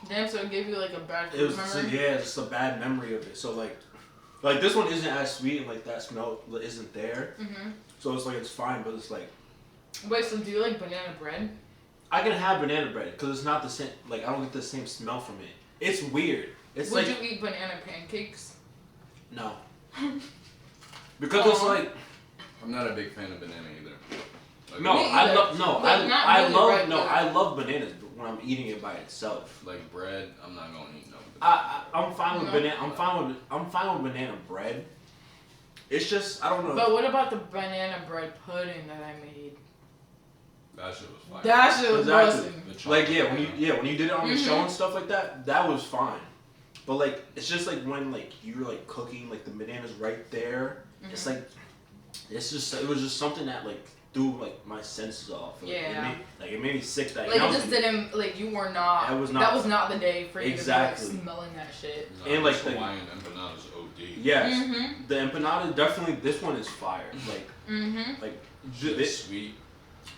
Damn, so it gave you like a bad It was memory? yeah, just a bad memory of it. So like this one isn't as sweet and like that smell isn't there. So it's like it's fine, but it's like. Wait, so do you like banana bread? I can have banana bread because it's not the same. Like I don't get the same smell from it. It's weird. It's Would like you eat banana pancakes? no, because it's like I'm not a big fan of banana either. Like, no. Me I either. love no. But I not I really love right no. there. I love bananas, but when I'm eating it by itself, like bread, I'm not gonna eat no. I'm fine with banana. I'm fine with banana bread. It's just I don't know. But what about the banana bread pudding that I made? That shit was fire. That shit was Exactly. busting. Like when you did it on the show and stuff like that, that was fine. But like it's just like when like you're like cooking like the bananas right there. It's like it was just something that like threw like my senses off. Yeah. It made me sick that Like it just didn't like you were not. That was not the day for you exactly. to be like smelling that shit. No, and like Hawaiian empanadas OD. Yes, Mm-hmm. the empanada definitely. This one is fire. Like like It's sweet.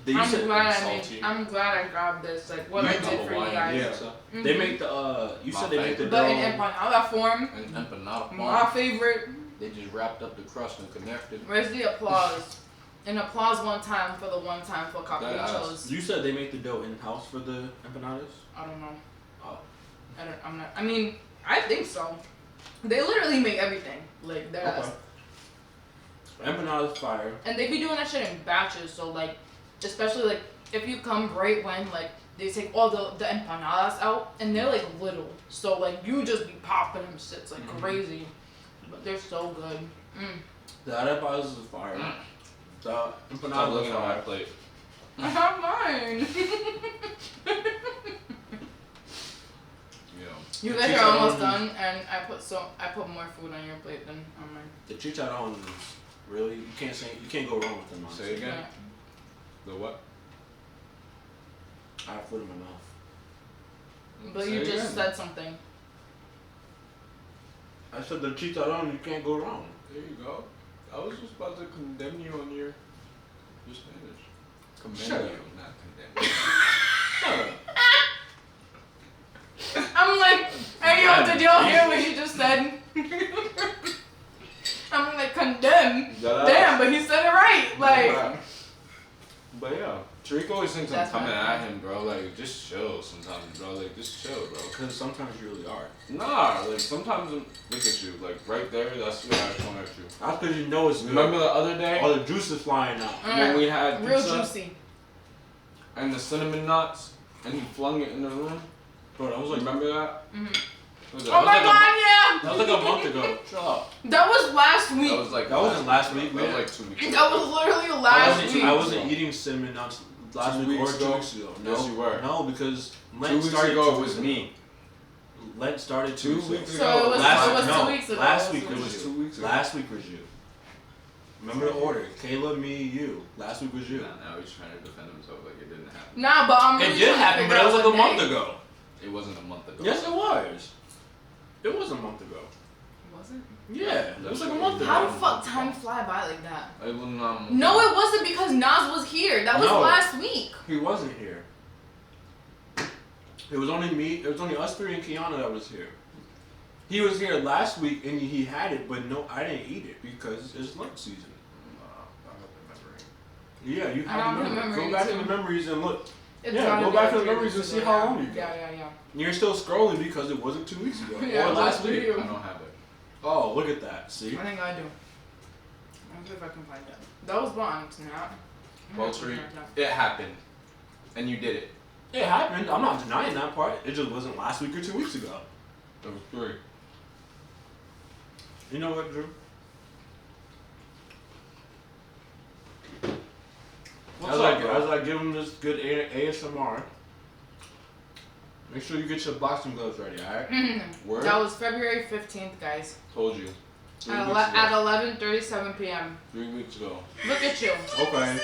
I'm glad I grabbed this. Like what I did for you guys. Yeah. Mm-hmm. They make the you said they make the but dough. in empanada form. An empanada form. My favorite. They just wrapped up the crust and connected. Where's the applause? An applause one time for caprichos. You said they make the dough in house for the empanadas. I don't know. Oh. I'm not. I mean, I think so. They literally make everything. Like they're Okay. Empanadas fire. and they be doing that shit in batches. So like, especially like if you come right when like they take all the empanadas out and they're like little. So like you just be popping them shits like crazy. But they're so good. The empanadas is fire. The Stop empanadas looking is at my fire. plate. I have mine. Yeah. You guys are almost done, and I put more food on your plate than on mine. The chicharron is really you can't go wrong with them. Honestly. Say it again. Yeah. The what? I have food in my mouth. But Say you it just again. said something. I said the chicharron you can't go wrong. There you go. I was just about to condemn you on your Spanish. Commend Shut you, up. not condemn Shut up. I'm like, hey yo, did y'all hear what he just said? I'm like, condemn. Damn, but he said it right. Like, But yeah, Tariq always thinks I'm That's coming fine. at him, bro. Like, just chill sometimes, bro. Like, just chill, bro. Because sometimes you really are. Nah, like, sometimes, look at you. Like, right there, that's where I come at you. That's because you know it's good. Remember the other day All the juice is flying out. when we had real pizza juicy. and the cinnamon nuts, and he flung it in the room? Bro, that was like Remember that? Mm-hmm. Was it- Oh my god, yeah! that was like a month ago. Shut up. That was last week. That was like That wasn't last week, That was man. like 2 weeks. That was literally last week. I wasn't eating cinnamon nuts last 2 week or weeks 2 ago? weeks ago. No, Yes, you were. No, because 2 Lent weeks started ago, 2 it weeks was me. Lent started 2 2 weeks So ago. it was, Last- it was no, 2 weeks ago. last week It it was was 2 weeks ago. Last week was you. Remember the order. Kayla, me, you. Last week was you. Nah, now he's trying to defend himself like it didn't happen. Nah, but I'm It really did trying to happen, figure but it out was like a what month day. ago. It wasn't a month ago. Yes, it was. It was a month ago. Was it? Yeah, it was like a month ago. How the fuck time fly by like that? It was not. No, it wasn't because Nas was here. That was No. last week. He wasn't here. It was only me. It was only us three and Kiana that was here. He was here last week and he had it, but no, I didn't eat it because it's lunch season. I'm not remembering. Yeah, you I have don't to remember. remember Go back too. in the memories and look. It's Yeah, gotta go be back like to the 3 memories weeks and see ago, how yeah. long you got. Yeah. You're still scrolling because it wasn't 2 weeks ago Yeah, or last that's week. you. I don't have it. Oh, look at that. See? I think I do. Let's see if I can find it. That was one. It's not. Well, Tariq, it happened, and you did it. It happened. I'm not denying that part. It just wasn't last week or 2 weeks ago. There was 3. You know what, Drew? As I give him this good ASMR, make sure you get your boxing gloves ready, alright? Word? That was February 15th, guys. Told you. 3 At, weeks ago. at 11:37 p.m. 3 weeks ago. Look at you. Okay.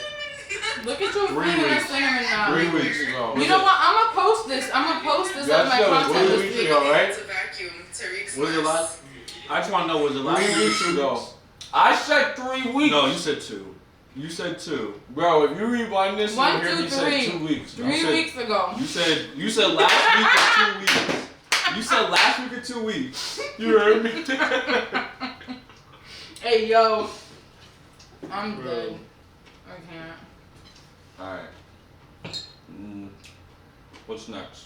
Look at you 3 feeding weeks. us cinnamon now. 3 weeks ago. You know what? I'm gonna post this. I'm gonna post this as my That content was 3 this weeks week. ago, right? To vacuum Tariq's Was it mess. last? I just want to know, was it last 3 week or weeks 2 ago. weeks? I said 3 weeks. No, you said 2. You said 2. Bro, if you rewind this, One, you'll hear two, me say three. 2 weeks. bro. 3 weeks ago. You said last week or 2 weeks. You said last week or 2 weeks. You heard me? Hey yo. I'm Bro. good. I can't. Alright. What's next?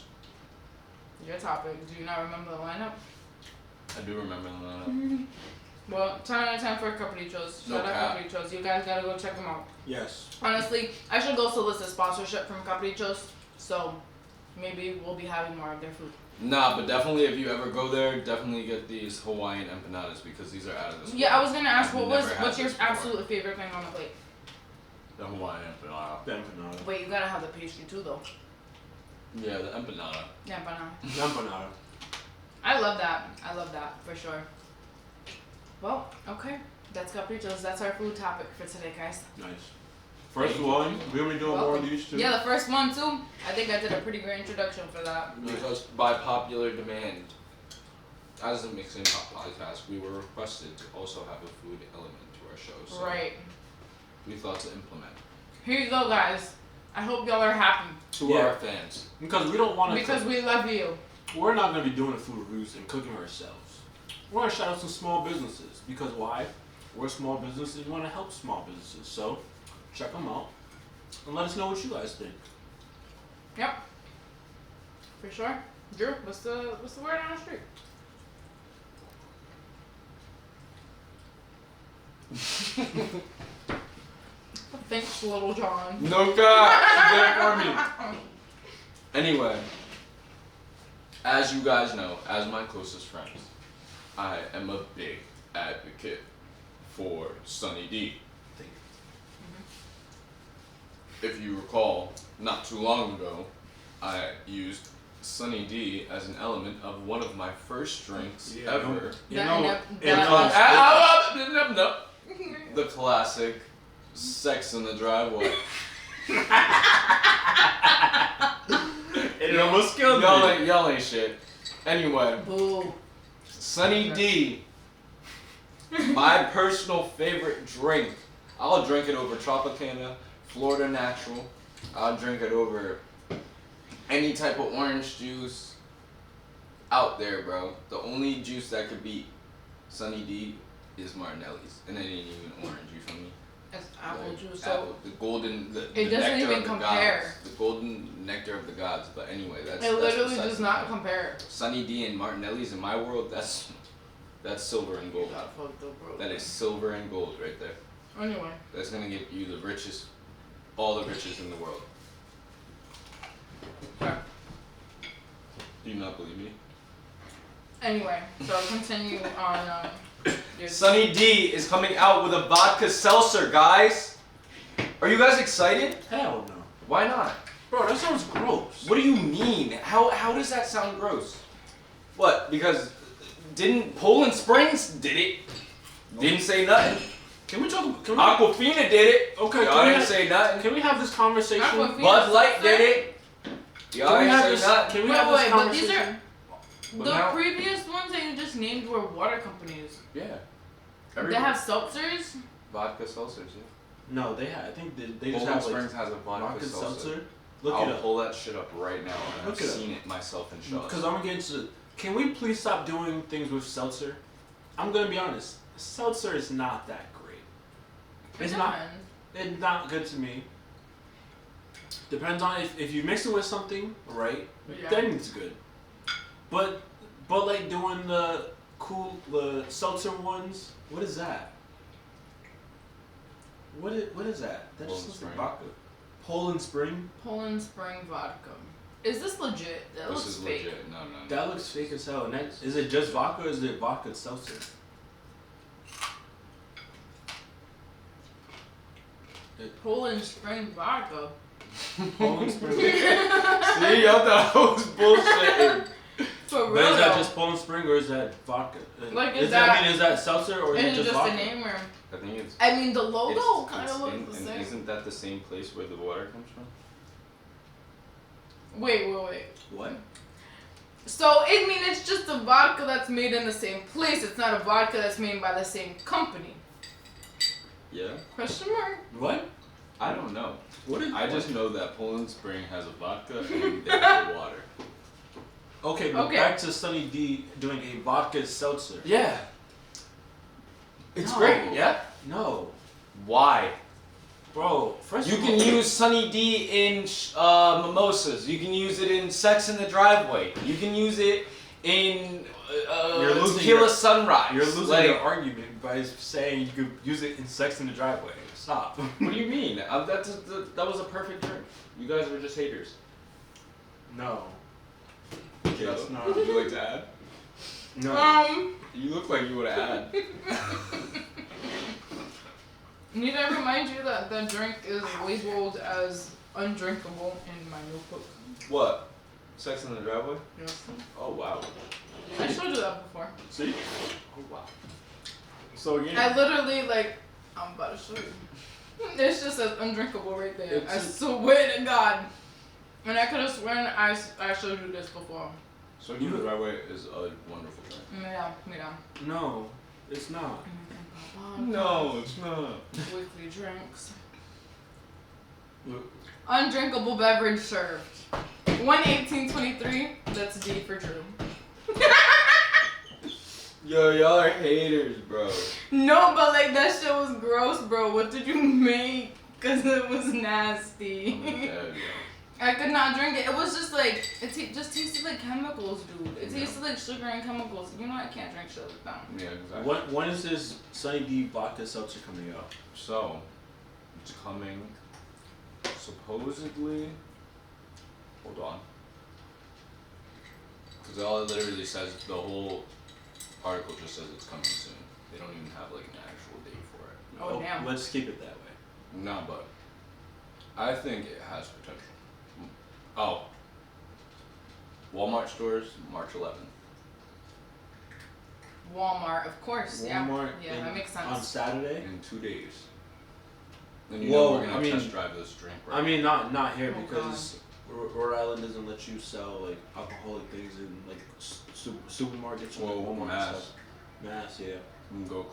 Your topic. Do you not remember the lineup? I do remember the lineup. Well, 10 out of 10 for Caprichos. No Shout out cap. Caprichos. You guys gotta go check them out. Yes. Honestly, I should go solicit sponsorship from Caprichos. So maybe we'll be having more of their food. Nah, but definitely if you ever go there, definitely get these Hawaiian empanadas because these are out of this world. Yeah, I was gonna ask I've what's never had your this before. absolute favorite thing on the plate? The Hawaiian empanada. The empanada. Wait, you gotta have the pastry too though. Yeah, the empanada. Yeah, banana. The empanada. I love that for sure. Well, okay. That's Caprichos. That's our food topic for today, guys. Nice. First one. We only doing more of these two. Yeah, the first one too. I think I did a pretty great introduction for that. Because by popular demand, as the Mixing Pot podcast, we were requested to also have a food element to our show. So Right. we thought to implement Here you go, guys. I hope y'all are happy. to our fans. Because we don't want to. Because we love you. We're not going to be doing the food reviews and cooking ourselves. We're going to shout out some small businesses. Because why? We're small businesses. We want to help small businesses. So, check them out. And let us know what you guys think. Yep. For sure. Drew, what's the word on the street? Thanks, Little John. No God, she did it for me. Anyway, as you guys know, as my closest friends, I am a big advocate for Sunny D. If you recall, not too long ago, I used Sunny D as an element of one of my first drinks ever. The classic Sex in the Driveway. It almost killed me. Y'all ain't shit. Anyway, Boo. Sunny D, my personal favorite drink. I'll drink it over Tropicana, Florida Natural. I'll drink it over any type of orange juice out there, bro. The only juice that could beat Sunny D is Martinelli's, and it ain't even orange. You feel me? It's apple juice. Apple, the golden, the It doesn't nectar even of the compare. gods, the golden nectar of the gods. But anyway, that's It literally besides does the not point. compare. Sunny D and Martinelli's in my world, that's silver and gold. Got fucked up, bro. That is silver and gold right there. Anyway. That's gonna give you the richest, all the riches in the world. Okay. Do you not believe me? Anyway, so continue on. Your Sunny D is coming out with a vodka seltzer, guys. Are you guys excited? Hell no. Why not? Bro, that sounds gross. What do you mean? How does that sound gross? What? Because didn't Poland Springs did it? Didn't say nothing. Can we talk? Can we, Aquafina did it. Okay, Y'all can we didn't have- say nothing. Can we have this conversation? Aquafina. Bud Light did it. Y'all Can we didn't have say this? nothing. Can we Wait, have this wait, but these conversation? are But the now- previous ones that you just named were water companies. Yeah. They have seltzers. vodka seltzers. Yeah. No, they have. I think they just Poland have Springs like has a vodka vodka seltzer. seltzer. Look I'll it up. pull that shit up right now. And Look I've it up. seen it myself in shows. Because I'm gonna get into. Can we please stop doing things with seltzer? I'm gonna be honest. Seltzer is not that great. It's not. It's not good to me. Depends on if you mix it with something, right? Yeah. Then it's good. But like doing the seltzer ones. What is that? What is that? That just Poland looks like Spring. vodka. Poland Spring. Poland Spring vodka. Is this legit? That This looks is fake. legit. No. That looks fake as hell. And that, is it just vodka or is it vodka seltzer? Poland Spring vodka. Poland Spring. See, y'all thought I was bullshitting. For real. But is that though. just Poland Spring or is that vodka? Like, is is that- is that seltzer or is it Is it just just vodka? a name or? I think it's. I mean, the logo it's- kind it's of looks in- the and same. Isn't that the same place where the water comes from? Wait. What? So, I mean, it's just a vodka that's made in the same place. It's not a vodka that's made by the same company. Yeah. Question mark? What? I don't know. What is? I just know that Poland Spring has a vodka and they have water. Okay, but Okay. back to Sunny D doing a vodka seltzer. Yeah. It's No. great. Yeah. No, Why? bro. First You of can all, use Sunny D in mimosas. You can use it in Sex in the Driveway. You can use it in You're losing Tequila your- Sunrise. You're losing like, your argument by saying you could use it in Sex in the Driveway. Stop. What do you mean? That was a perfect drink. You guys were just haters. No. Okay, That's not- Would you like to add? No. You look like you would add. Need I remind you that the drink is labeled as undrinkable in my notebook? What? Sex in the Driveway? Yes. Oh wow. I showed you that before. See? Oh wow. So again. I literally, I'm about to show you. It's just as undrinkable right there. It's I just- swear to God. And I could have sworn I showed you this before. So you the right way is a wonderful drink. Mira, mira. No, it's not. No, it's not. Weekly drinks. Look, Undrinkable beverage served. 11823. That's D for Drew. Yo, y'all are haters, bro. No, but like that shit was gross, bro. What did you make? Cause it was nasty. I'm dead, yo. I could not drink it. It was just like just tasted like chemicals, dude. It Yeah. tasted like sugar and chemicals. You know I can't drink shit like that. Yeah, exactly. when is this Sunny D vodka seltzer coming out? So, it's coming supposedly. Hold on. Because all it literally says, the whole article just says it's coming soon. They don't even have like an actual date for it. Oh, damn. Let's keep it that way. No, but I think it has potential. Oh. Walmart stores, March 11th. Walmart, of course. Walmart. Yeah, that makes sense. On Saturday. In 2 days. And you Whoa, know we're gonna I mean- test drive this drink, right? I mean, not here Oh, because Rhode Island doesn't let you sell like alcoholic things in like supermarkets or Whoa, like, Walmart and Mass. stuff. Mass, yeah. We can go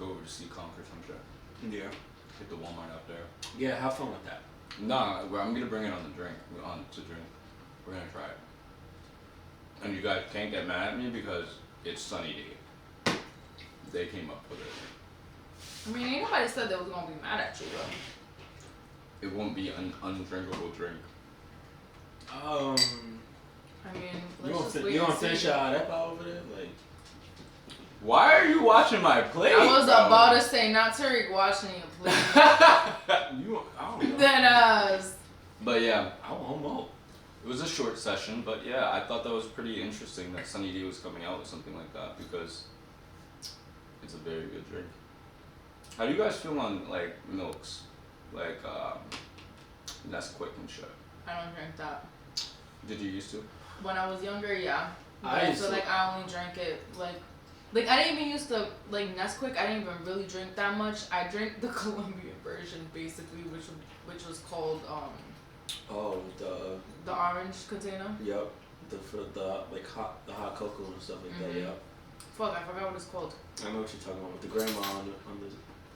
over to see Concord some shit. Yeah. Hit the Walmart out there. Yeah, have fun with that. Nah, I'm gonna bring it on to drink. We're gonna try it. And you guys can't get mad at me because it's Sunny D. They came up with it. I mean, ain't nobody said they was gonna be mad at you, though. It won't be an undrinkable drink. I mean, let's just wait You gonna and see. finish that out over there? Like, Why are you watching my plate? I was bro? about to say, not Tariq watching you, please. I don't know. That But yeah, I don't know. it was a short session, but yeah, I thought that was pretty interesting that Sunny D was coming out with something like that because it's a very good drink. How do you guys feel on like milks, like Nesquik and shit? I don't drink that. Did you used to? When I was younger, yeah. But I I used feel to- like I only drank it like I didn't even used to like Nesquik. I didn't even really drink that much. I drank the Colombian version basically, which was called Oh, the orange container. yep, the hot cocoa and stuff like that. Mhm. Yep. Fuck, I forgot what it's called. I know what you're talking about with the grandma on the.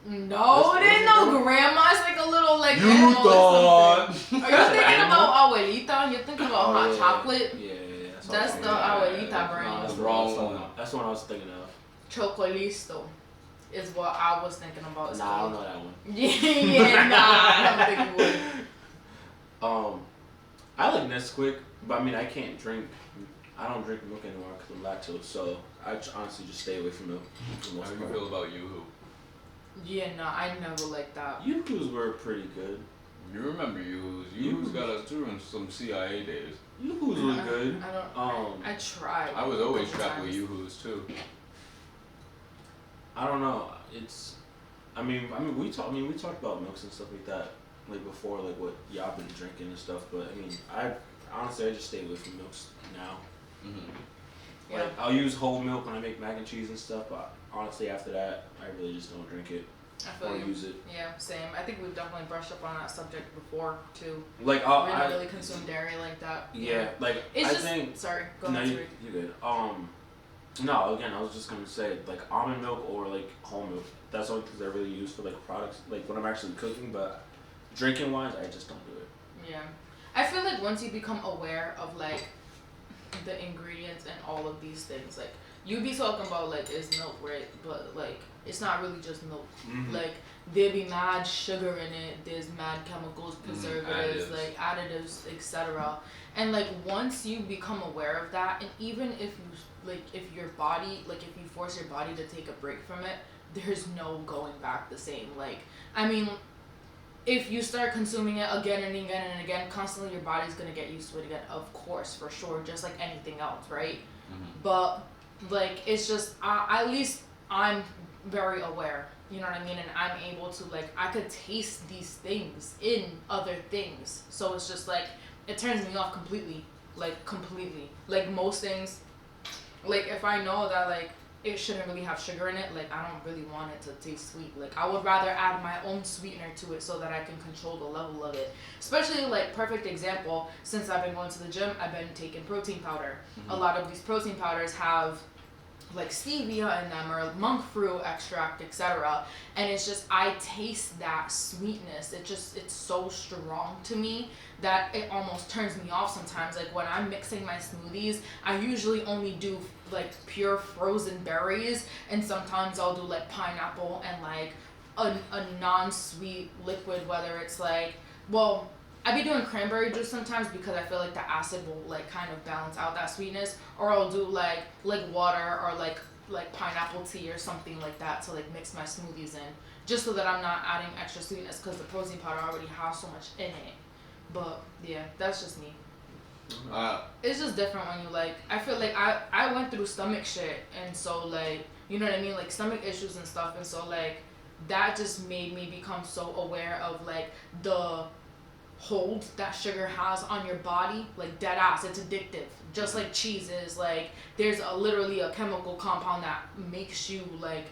No, it What's ain't the no girl? grandma. It's like a little like You animal or thought. something. Are you thinking about abuelita? You're thinking about hot yeah. chocolate? Yeah. That's the abuelita brand. That's The the wrong wrong one. one. That's the one I was thinking of. Chocolisto is what I was thinking about. It's Nah, I don't called. know that one. Yeah, nah, I don't think you would. I like Nesquik, but I mean I can't drink. I don't drink milk anymore because of lactose, so I honestly just stay away from milk. For the How most do you part. feel about Yoo-Hoo? Yeah, nah, I never liked that. Yoo-Hoos were pretty good. You remember Yoo-Hoo's? Yoo-Hoo's got us through in some CIA days. Yoo-Hoos were good. I don't. I I tried. I was a always couple trapped with times. Yoo-Hoo's too. don't know. It's. I mean we talked about milks and stuff like that like before, like what y'all been drinking and stuff. But I mean I honestly just stay away from milks now. Mm-hmm. Yeah. Like I'll use whole milk when I make mac and cheese and stuff, but honestly after that I really just don't drink it I feel or you. use it. Yeah, same. I think we've definitely brushed up on that subject before too. Like We don't I really consume dairy like that. yeah, like It's I just. think Sorry, go no, ahead. you, Tariq. you're good. No, again, I was just gonna say like almond milk or like whole milk. That's the only things I really use for like products, like when I'm actually cooking. But drinking wise, I just don't do it. Yeah. I feel like once you become aware of like the ingredients and all of these things, like you be talking about like it's milk, right? But like it's not really just milk. Mhm. Like there be mad sugar in it, there's mad chemicals, preservatives, additives. like additives, etc. And like once you become aware of that, and even if you like if your body, like if you force your body to take a break from it, there's no going back the same. Like I mean, if you start consuming it again and again and again, constantly your body's gonna get used to it again, of course, for sure, just like anything else, right? Mm-hmm. But like it's just at least I'm very aware, you know what I mean, and I'm able to like I could taste these things in other things, so it's just like it turns me off completely, like most things, like if I know that like it shouldn't really have sugar in it. Like, I don't really want it to taste sweet. Like, I would rather add my own sweetener to it so that I can control the level of it. Especially, like, perfect example, since I've been going to the gym, I've been taking protein powder. A lot of these protein powders have like stevia in them or monk fruit extract, etc. And it's just, I taste that sweetness. It's so strong to me that it almost turns me off sometimes. Like when I'm mixing my smoothies, I usually only do like pure frozen berries, and sometimes I'll do like pineapple and like a non-sweet liquid, whether it's like, well, I be doing cranberry juice sometimes because I feel like the acid will like kind of balance out that sweetness, or I'll do like water or like pineapple tea or something like that to like mix my smoothies in, just so that I'm not adding extra sweetness because the protein powder already has so much in it. But yeah, that's just me. It's just different when you like, I feel like I went through stomach shit, and so like, you know what I mean, like stomach issues and stuff, and so like that just made me become so aware of like the hold that sugar has on your body, like dead ass. It's addictive, just like cheese is. Like there's literally a chemical compound that makes you like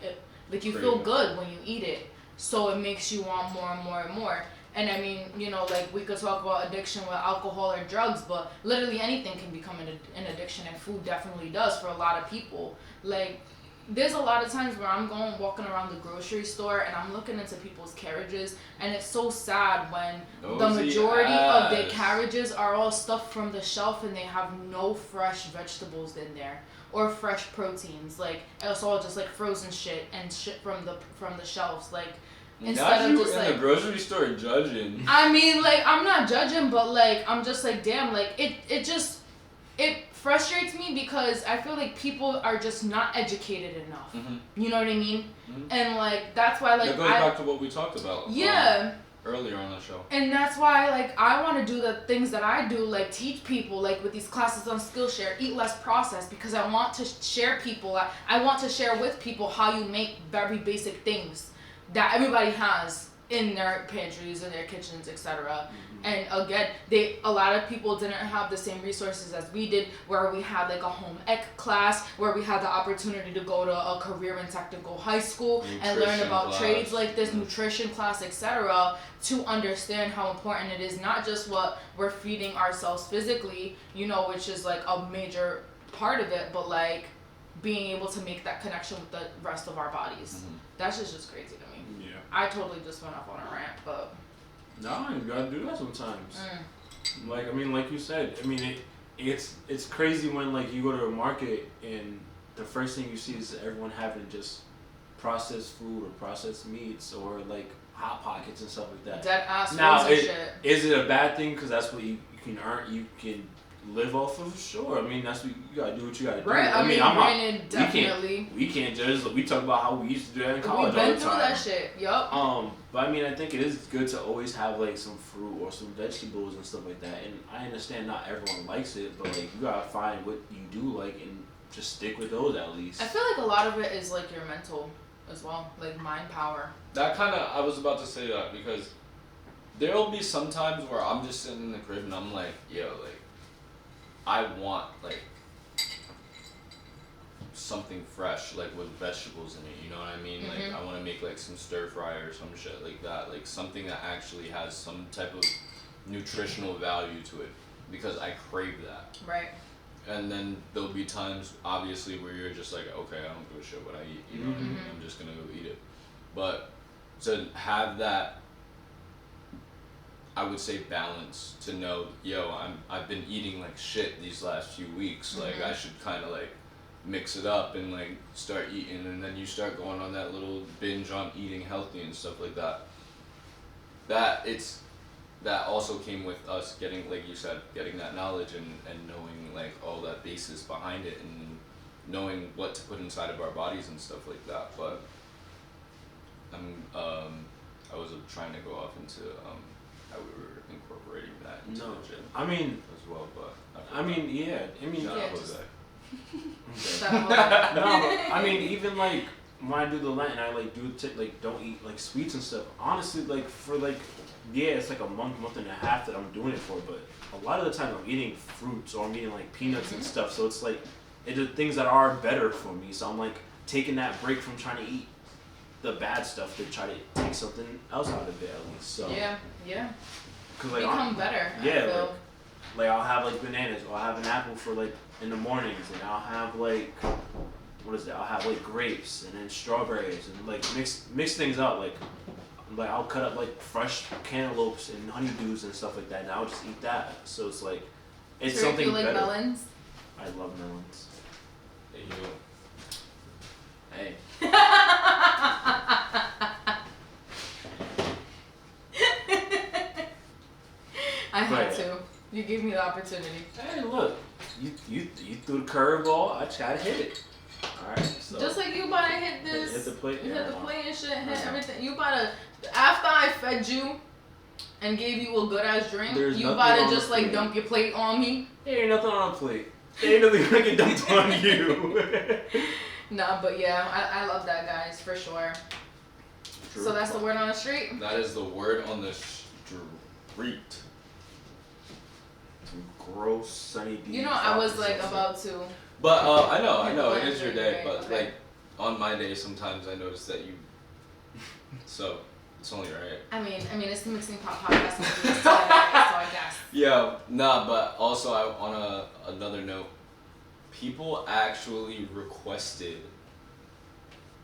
you feel good when you eat it, so it makes you want more and more and more. And I mean, you know, like we could talk about addiction with alcohol or drugs, but literally anything can become an addiction, and food definitely does for a lot of people. Like there's a lot of times where I'm walking around the grocery store and I'm looking into people's carriages, and it's so sad when the majority of their carriages are all stuff from the shelf and they have no fresh vegetables in there or fresh proteins. Like it's all just like frozen shit and shit from the shelves. Like instead of just like the grocery store judging. I mean, like I'm not judging, but like I'm just like, damn, like it frustrates me because I feel like people are just not educated enough. You know what I mean? And like that's why like that goes back to what we talked about. Earlier on the show. And that's why like I want to do the things that I do, like teach people like with these classes on Skillshare, eat less processed, because I want to share I want to share with people how you make very basic things that everybody has in their pantries, in their kitchens, etc. And again, a lot of people didn't have the same resources as we did, where we had like a home ec class, where we had the opportunity to go to a career and technical high school and learn about trades like this, nutrition class, etc., to understand how important it is, not just what we're feeding ourselves physically, you know, which is like a major part of it, but like being able to make that connection with the rest of our bodies. That's just crazy to me. Yeah. I totally just went off on a rant, but no, you gotta do that sometimes. Like, I mean, like you said, I mean, it's crazy when like you go to a market and the first thing you see is everyone having just processed food or processed meats or like Hot Pockets and stuff like that. Dead ass now, shit. Is it a bad thing because that's what you can earn? You can live off of? Sure. I mean, that's what you gotta do. What you gotta do. Right. I mean, granted, definitely. We can't judge. We talk about how we used to do that in college. We've been all the through time. that shit. Yup. But I mean, I think it is good to always have like some fruit or some vegetables and stuff like that. And I understand not everyone likes it, but like you gotta find what you do like and just stick with those at least. I feel like a lot of it is like your mental as well, like mind power. That kind of, I was about to say that because there'll be some times where I'm just sitting in the crib and I'm like, yo, like, I want like something fresh, like with vegetables in it, you know what I mean? Like I want to make like some stir fry or some shit like that, like something that actually has some type of nutritional value to it, because I crave that. Right. And then there'll be times, obviously, where you're just like, okay, I don't give a shit what I eat, you know what I mean? I'm just gonna go eat it. But to have that, I would say, balance, to know, yo, I've been eating like shit these last few weeks. Like I should kind of like mix it up and like start eating, and then you start going on that little binge on eating healthy and stuff like that. That also came with us getting, like you said, getting that knowledge and knowing like all that basis behind it and knowing what to put inside of our bodies and stuff like that. But I was trying to go off into how we were incorporating that into the gym. I mean, as well, but I mean, yeah. I mean, Yeah, Jose. No, I mean, even like when I do the Lent and I like do like don't eat like sweets and stuff. Honestly, like for like it's like a month and a half that I'm doing it for. But a lot of the time I'm eating fruits or I'm eating like peanuts and stuff. So it's like things that are better for me. So I'm like taking that break from trying to eat the bad stuff to try to take something else out of it at least. So yeah. 'cause, like, Become better. Yeah, I feel. like I'll have like bananas, or I'll have an apple for like in the mornings, and I'll have like I'll have like grapes and then strawberries and like mix things up. Like I'll cut up like fresh cantaloupes and honeydews and stuff like that, and I'll just eat that. So it's like it's So something you like better. melons? I love melons. Hey, you. Hey. I had Right. to. You gave me the opportunity. Hey, look, you threw the curveball. I tried to hit it. All right. So Just like you about to hit this. hit the plate. You hit the plate and shit, hit Okay. everything. You about to, after I fed you and gave you a good ass drink, There's you nothing about on to the just like plate. dump your plate on me? There ain't nothing on the plate. There ain't nothing gonna get dumped on you. Nah, but yeah, I love that, guys, for sure. So that's the word on the street? That is the word on the street. Some gross Sunny D. You know, I was like about to. But I know, it Plans is your are day, great, but okay. like on my day sometimes I notice that you so it's only right. I mean, it's the Mixing Pot podcast, and we're doing so I guess. Yeah, nah, but also on another note, people actually requested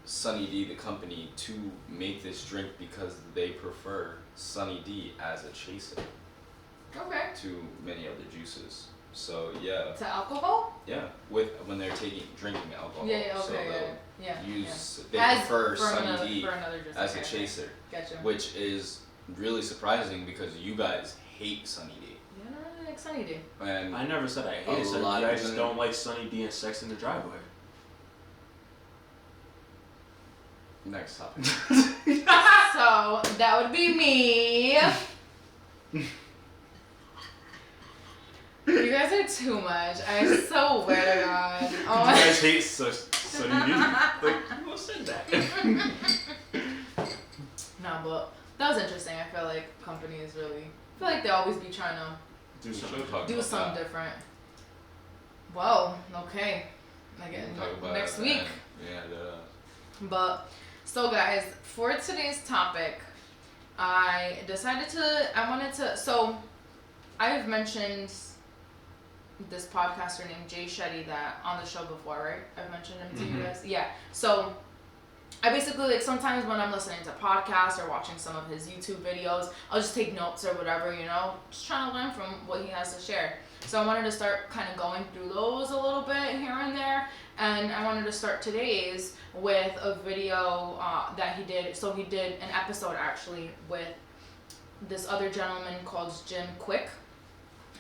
Sunny D, the company, to make this drink because they prefer Sunny D as a chaser Okay. to many other juices. So yeah, To alcohol? when they're drinking alcohol. Yeah, So okay, they'll yeah. use they As prefer for Sunny another, D for another juice. as Okay, a chaser, Gotcha. which is really surprising because you guys hate Sunny D. Yeah, no, I like Sunny D. And I never said I A hate Sunny lot D. I of just women- don't like Sunny D and Sex in the Driveway. next topic. So that would be me. You guys are too much. I swear to God. You Oh guys hate Sunny D. Like, who said that? No, but that was interesting. I feel like companies really, I feel like they always be trying to Do something. do something different. Well, okay. Again, We'll talk about next it week. then. Yeah, But, so guys, for today's topic, I I've mentioned this podcaster named Jay Shetty that on the show before, right? I've mentioned him to you guys. Yeah. So I basically, like, sometimes when I'm listening to podcasts or watching some of his YouTube videos, I'll just take notes or whatever, just trying to learn from what he has to share. So I wanted to start kind of going through those a little bit here and there, and I wanted to start today's with a video that he did. So he did an episode actually with this other gentleman called Jim Quick,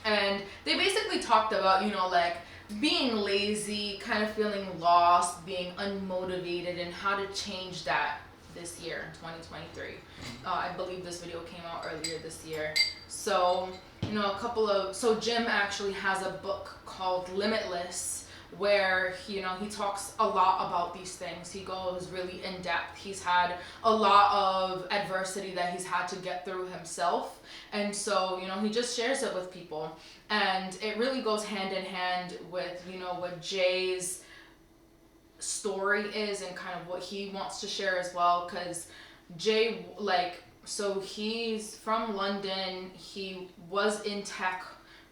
and they basically talked about, like, being lazy, kind of feeling lost, being unmotivated, and how to change that this year, 2023. I believe this video came out earlier this year. So, so Jim actually has a book called Limitless, where he talks a lot about these things. He goes really in depth. He's had a lot of adversity that he's had to get through himself, and so he just shares it with people, and it really goes hand in hand with what Jay's story is and kind of what he wants to share as well, because Jay, so he's from London. He was in tech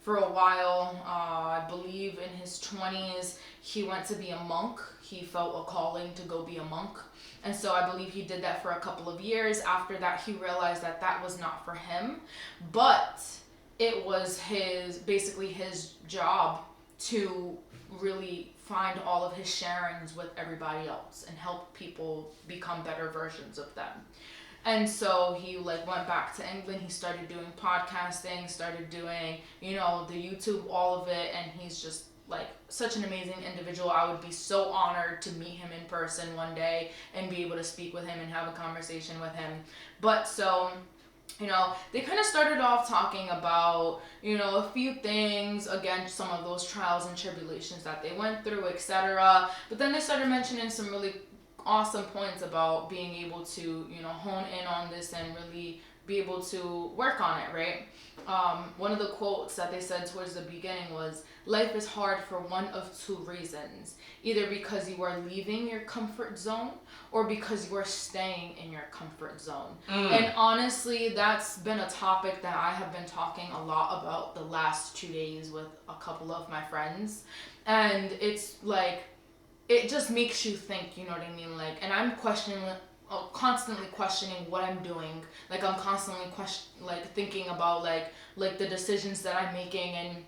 for a while. I believe in his 20s, he went to be a monk. He felt a calling to go be a monk. And so I believe he did that for a couple of years. After that, he realized that that was not for him. But it was basically his job to really find all of his sharings with everybody else and help people become better versions of them. And so he went back to England. He started doing podcasting, started doing, the YouTube, all of it. And he's just such an amazing individual. I would be so honored to meet him in person one day and be able to speak with him and have a conversation with him. But so, they kind of started off talking about, a few things, again, some of those trials and tribulations that they went through, etc. But then they started mentioning some really awesome points about being able to, hone in on this and really be able to work on it, right? One of the quotes that they said towards the beginning was, life is hard for one of two reasons. Either because you are leaving your comfort zone or because you are staying in your comfort zone. And honestly, that's been a topic that I have been talking a lot about the last 2 days with a couple of my friends. And it's like, it just makes you think, you know what I mean? Like, and I'm constantly questioning what I'm doing. Like, I'm constantly thinking about like the decisions that I'm making and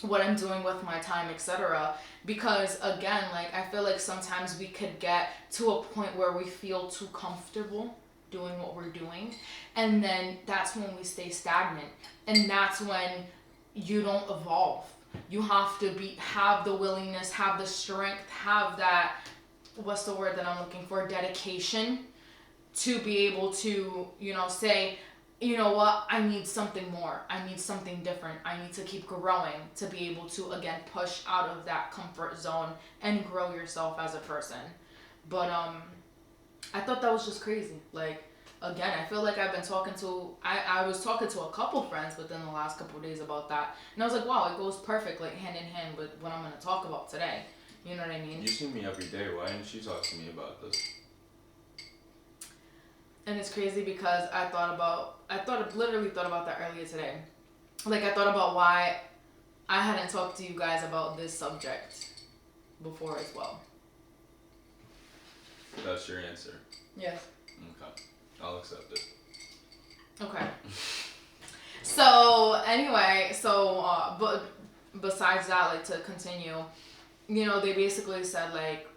what I'm doing with my time, etc. Because again, like, I feel like sometimes we could get to a point where we feel too comfortable doing what we're doing, and then that's when we stay stagnant, and that's when you don't evolve. You have to have the willingness, have the strength, have that, what's the word that I'm looking for, dedication, to be able to, say, you know what, I need something more. I need something different. I need to keep growing to be able to, again, push out of that comfort zone and grow yourself as a person. But I thought that was just crazy. Like, again, I feel like I've been talking to, I was talking to a couple friends within the last couple of days about that. And I was like, wow, it goes perfect, like, hand in hand with what I'm going to talk about today. You know what I mean? You see me every day. Why didn't you talk to me about this? And it's crazy because literally thought about that earlier today. Like, I thought about why I hadn't talked to you guys about this subject before as well. That's your answer. Yes. Okay. I'll accept it. Okay. So, anyway, but besides that, like, to continue, they basically said, like,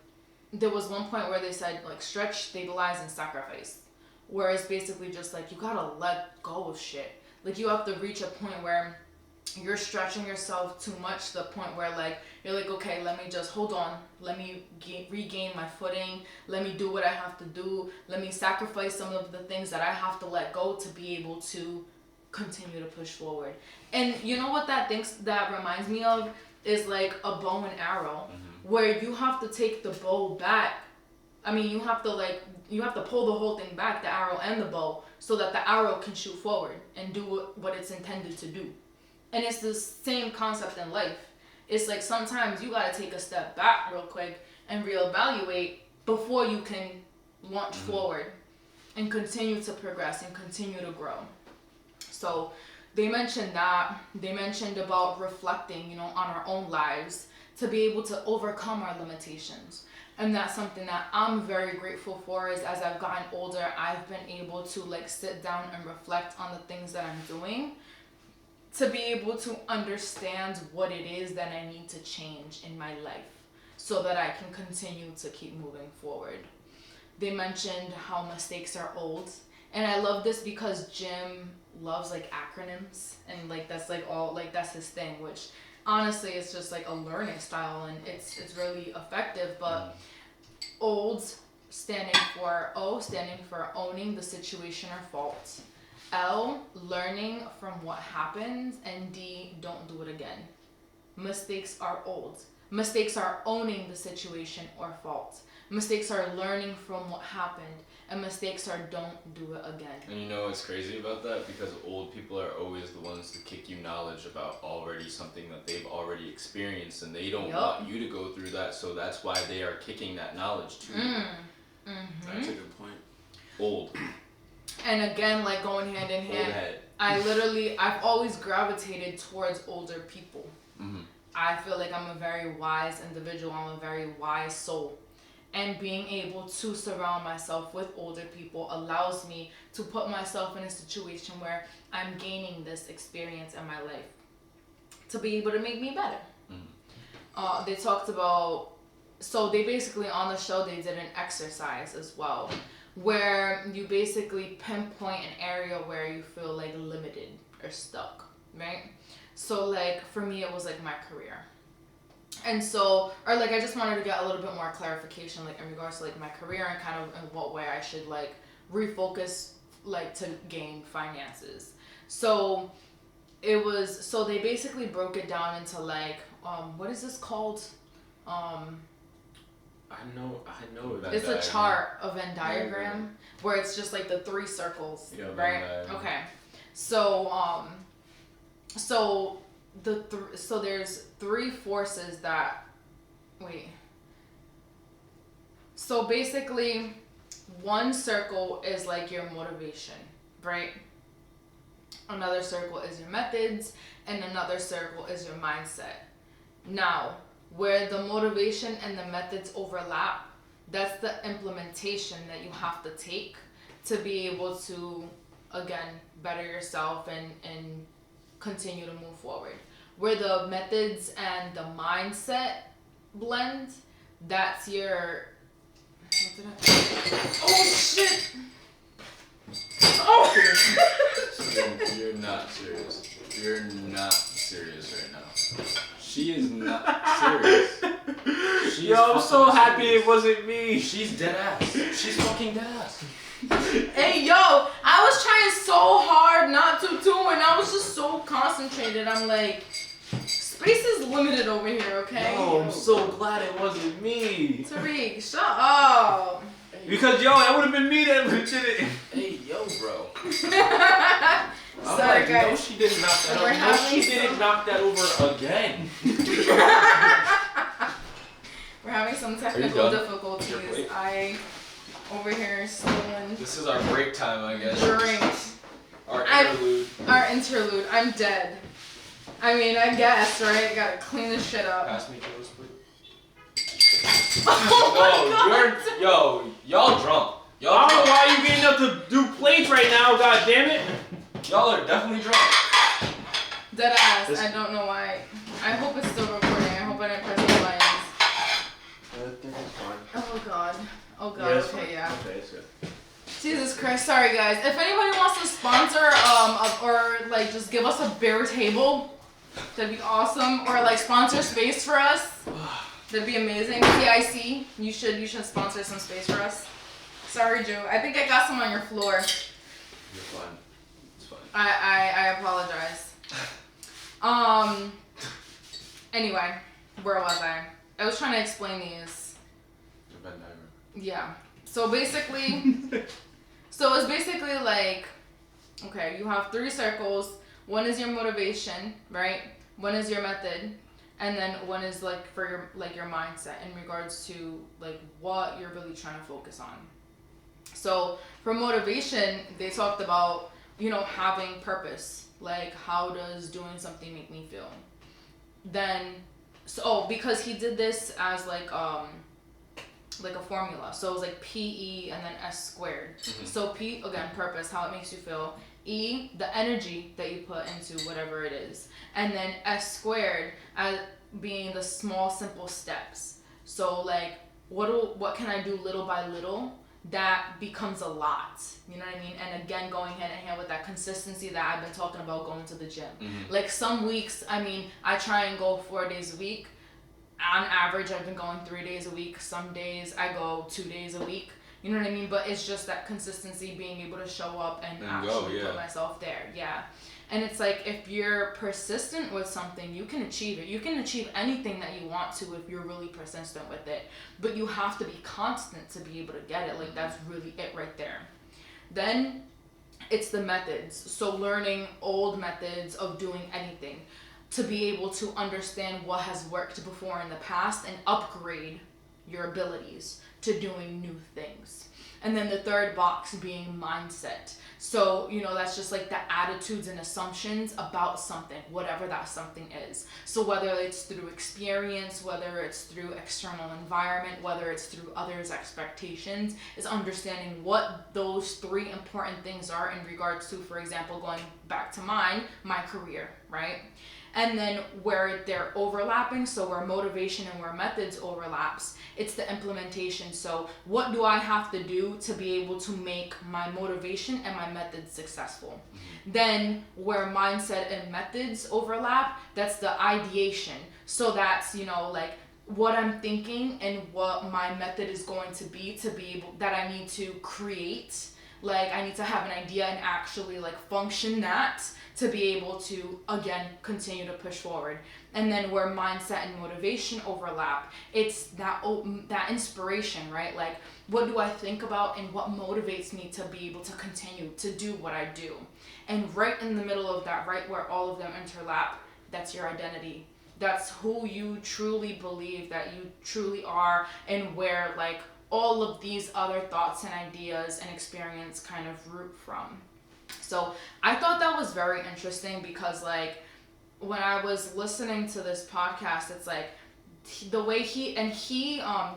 there was one point where they said, like, stretch, stabilize, and sacrifice. Whereas basically just, like, you gotta let go of shit. Like, you have to reach a point where you're stretching yourself too much, to the point where, like, you're like, okay, let me just hold on. Let me regain my footing. Let me do what I have to do. Let me sacrifice some of the things that I have to let go to be able to continue to push forward. And you know what that reminds me of is, like, a bow and arrow, where you have to take the bow back. I mean, you have to pull the whole thing back, the arrow and the bow, so that the arrow can shoot forward and do what it's intended to do. And it's the same concept in life. It's like, sometimes you gotta take a step back real quick and reevaluate before you can launch forward and continue to progress and continue to grow. So they mentioned that. They mentioned about reflecting, on our own lives to be able to overcome our limitations. And that's something that I'm very grateful for, is as I've gotten older, I've been able to, like, sit down and reflect on the things that I'm doing, to be able to understand what it is that I need to change in my life so that I can continue to keep moving forward. They mentioned how mistakes are old. And I love this because Jim loves, like, acronyms, and, like, that's, like, all, like, that's his thing, which honestly it's just, like, a learning style, and it's really effective. But old standing for owning the situation or fault. L, learning from what happened. And D, don't do it again. Mistakes are old. Mistakes are owning the situation or fault. Mistakes are learning from what happened. And mistakes are don't do it again. And you know what's crazy about that? Because old people are always the ones to kick you knowledge about already something that they've already experienced, and they don't want you to go through that, so that's why they are kicking that knowledge to you. That's a good point. Old. And again, like, going hand in hand, I've always gravitated towards older people. I feel like I'm a very wise individual. I'm a very wise soul. And being able to surround myself with older people allows me to put myself in a situation where I'm gaining this experience in my life to be able to make me better. They talked about, so they basically, on the show, they did an exercise as well, where you basically pinpoint an area where you feel, like, limited or stuck, right? So, like, for me, it was, like, my career. And so, or, like, I just wanted to get a little bit more clarification, like, in regards to, like, my career and kind of in what way I should, like, refocus, like, to gain finances. So they basically broke it down into, like, what is this called? I know Venn It's a diagram. chart, a Venn diagram, where it's just like the 3 circles, Yeah, Venn right? diagram. Okay. So so so there's 3 forces that wait. So basically, one circle is like your motivation, right? Another circle is your methods, and another circle is your mindset. Now, where the motivation and the methods overlap, that's the implementation that you have to take to be able to, again, better yourself and continue to move forward. Where the methods and the mindset blend, that's your. What did I? Oh shit! Oh! You're not serious. You're not serious right now. She is not serious. She is I'm so fucking happy serious. it wasn't me. She's dead ass. She's fucking dead ass. Hey yo, I was trying so hard not to too, and I was just so concentrated. I'm like, space is limited over here, okay? No, I'm so glad it wasn't me. Tariq, shut up. Because that would have been me that did it. Hey, yo, bro. I'm Sorry, like, guys. no, she didn't knock that We're over. No, she having didn't some- knock that over again. We're having some technical done? difficulties. Your plate? I over here stealing This is our break time, I guess. drinks. Our I'm- interlude. Our interlude. I'm dead. I mean, I guess, right? Gotta clean this shit up. Pass me those, please. Oh my God. Y'all drunk. I don't know why you getting up to do plates right now, god damn it. Y'all are definitely drunk. Dead ass. This- I don't know why. I hope it's still recording. I hope I didn't press the buttons. Oh god. Oh god. Yeah, it's Okay, fine. yeah. Okay, it's good. Jesus Christ. Sorry, guys. If anybody wants to sponsor, or like just give us a beer table, that'd be awesome. Or like sponsor space for us. That'd be amazing. PIC, you should sponsor some space for us. Sorry, Joe. I think I got some on your floor. You're fine. It's fine. I apologize. Anyway, where was I? I was trying to explain these. The Venn diagram. Yeah. So basically, so it's basically like, okay, you have 3 circles. One is your motivation, right? One is your method, and then one is like for your mindset in regards to like what you're really trying to focus on. So for motivation, they talked about, having purpose. Like, how does doing something make me feel? Then, because he did this as like a formula. So it was like PE and then S squared. Mhm. So P, again, purpose, how it makes you feel. E, the energy that you put into whatever it is. And then S squared as being the small, simple steps. So like, what can I do little by little that becomes a lot? You know what I mean? And again, going hand in hand with that consistency that I've been talking about, going to the gym. Mhm. Like some weeks, I try and go 4 days a week. On average, I've been going 3 days a week. Some days I go 2 days a week. You know what I mean? But it's just that consistency, being able to show up and actually put myself there. Yeah. And it's like, if you're persistent with something, you can achieve it. You can achieve anything that you want to if you're really persistent with it. But you have to be constant to be able to get it. Like, that's really it right there. Then it's the methods. So learning old methods of doing anything to be able to understand what has worked before in the past and upgrade your abilities to doing new things. And then the third box being mindset. So, that's just like the attitudes and assumptions about something, whatever that something is. So whether it's through experience, whether it's through external environment, whether it's through others' expectations, is understanding what those 3 important things are in regards to, for example, going back to my career, right? And then where they're overlapping, so where motivation and where methods overlaps, it's the implementation. So what do I have to do to be able to make my motivation and my methods successful? Mm-hmm. Then where mindset and methods overlap, that's the ideation. So that's, like what I'm thinking and what my method is going to be able, that I need to create. Like, I need to have an idea and actually, like, function that to be able to, again, continue to push forward. And then where mindset and motivation overlap, it's that inspiration, right? Like, what do I think about and what motivates me to be able to continue to do what I do? And right in the middle of that, right where all of them interlap, that's your identity. That's who you truly believe that you truly are, and where, like, all of these other thoughts and ideas and experience kind of root from. So I thought that was very interesting because, like, when I was listening to this podcast, it's like the way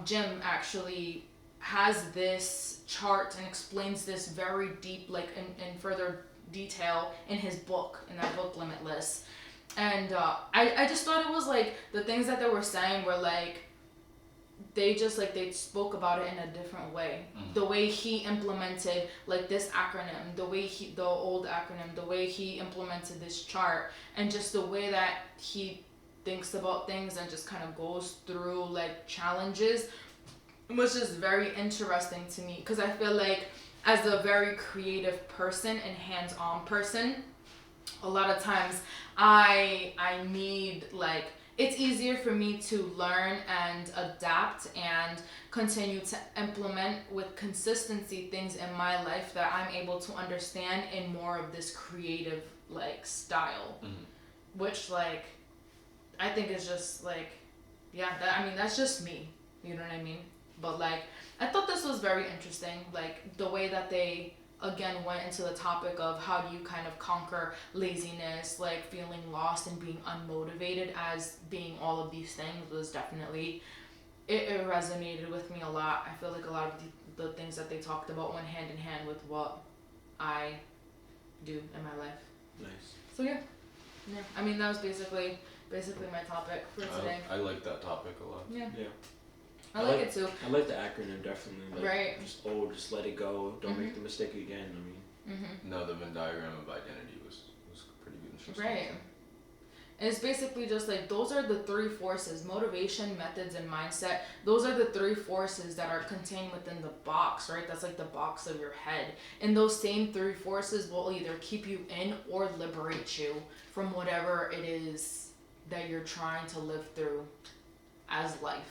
Jim actually has this chart and explains this very deep, like, in further detail in his book, in that book Limitless. And I just thought it was like the things that they were saying were like, they spoke about it in a different way. Mm-hmm. The way he implemented, like, this acronym, the old acronym, the way he implemented this chart, and just the way that he thinks about things and just kind of goes through, like, challenges was just very interesting to me, because I feel like as a very creative person and hands-on person, a lot of times I need, like, it's easier for me to learn and adapt and continue to implement with consistency things in my life that I'm able to understand in more of this creative, like, style. Mm-hmm. Which, like, I think is just, like, yeah, that's just me. You know what I mean? But, like, I thought this was very interesting, like, the way that they, again, went into the topic of how do you kind of conquer laziness, like, feeling lost and being unmotivated as being all of these things was definitely, it resonated with me a lot. I feel like a lot of the things that they talked about went hand in hand with what I do in my life. Nice. So yeah, that was basically my topic for today. I like that topic a lot. Yeah. Yeah. I like it too. I like the acronym, definitely. Like, right. Just let it go. Don't mm-hmm. make the mistake again. Mm-hmm. No, the Venn diagram of identity was pretty interesting. Right. And it's basically just like, those are the three forces: motivation, methods, and mindset. Those are the three forces that are contained within the box, right? That's like the box of your head. And those same three forces will either keep you in or liberate you from whatever it is that you're trying to live through as life.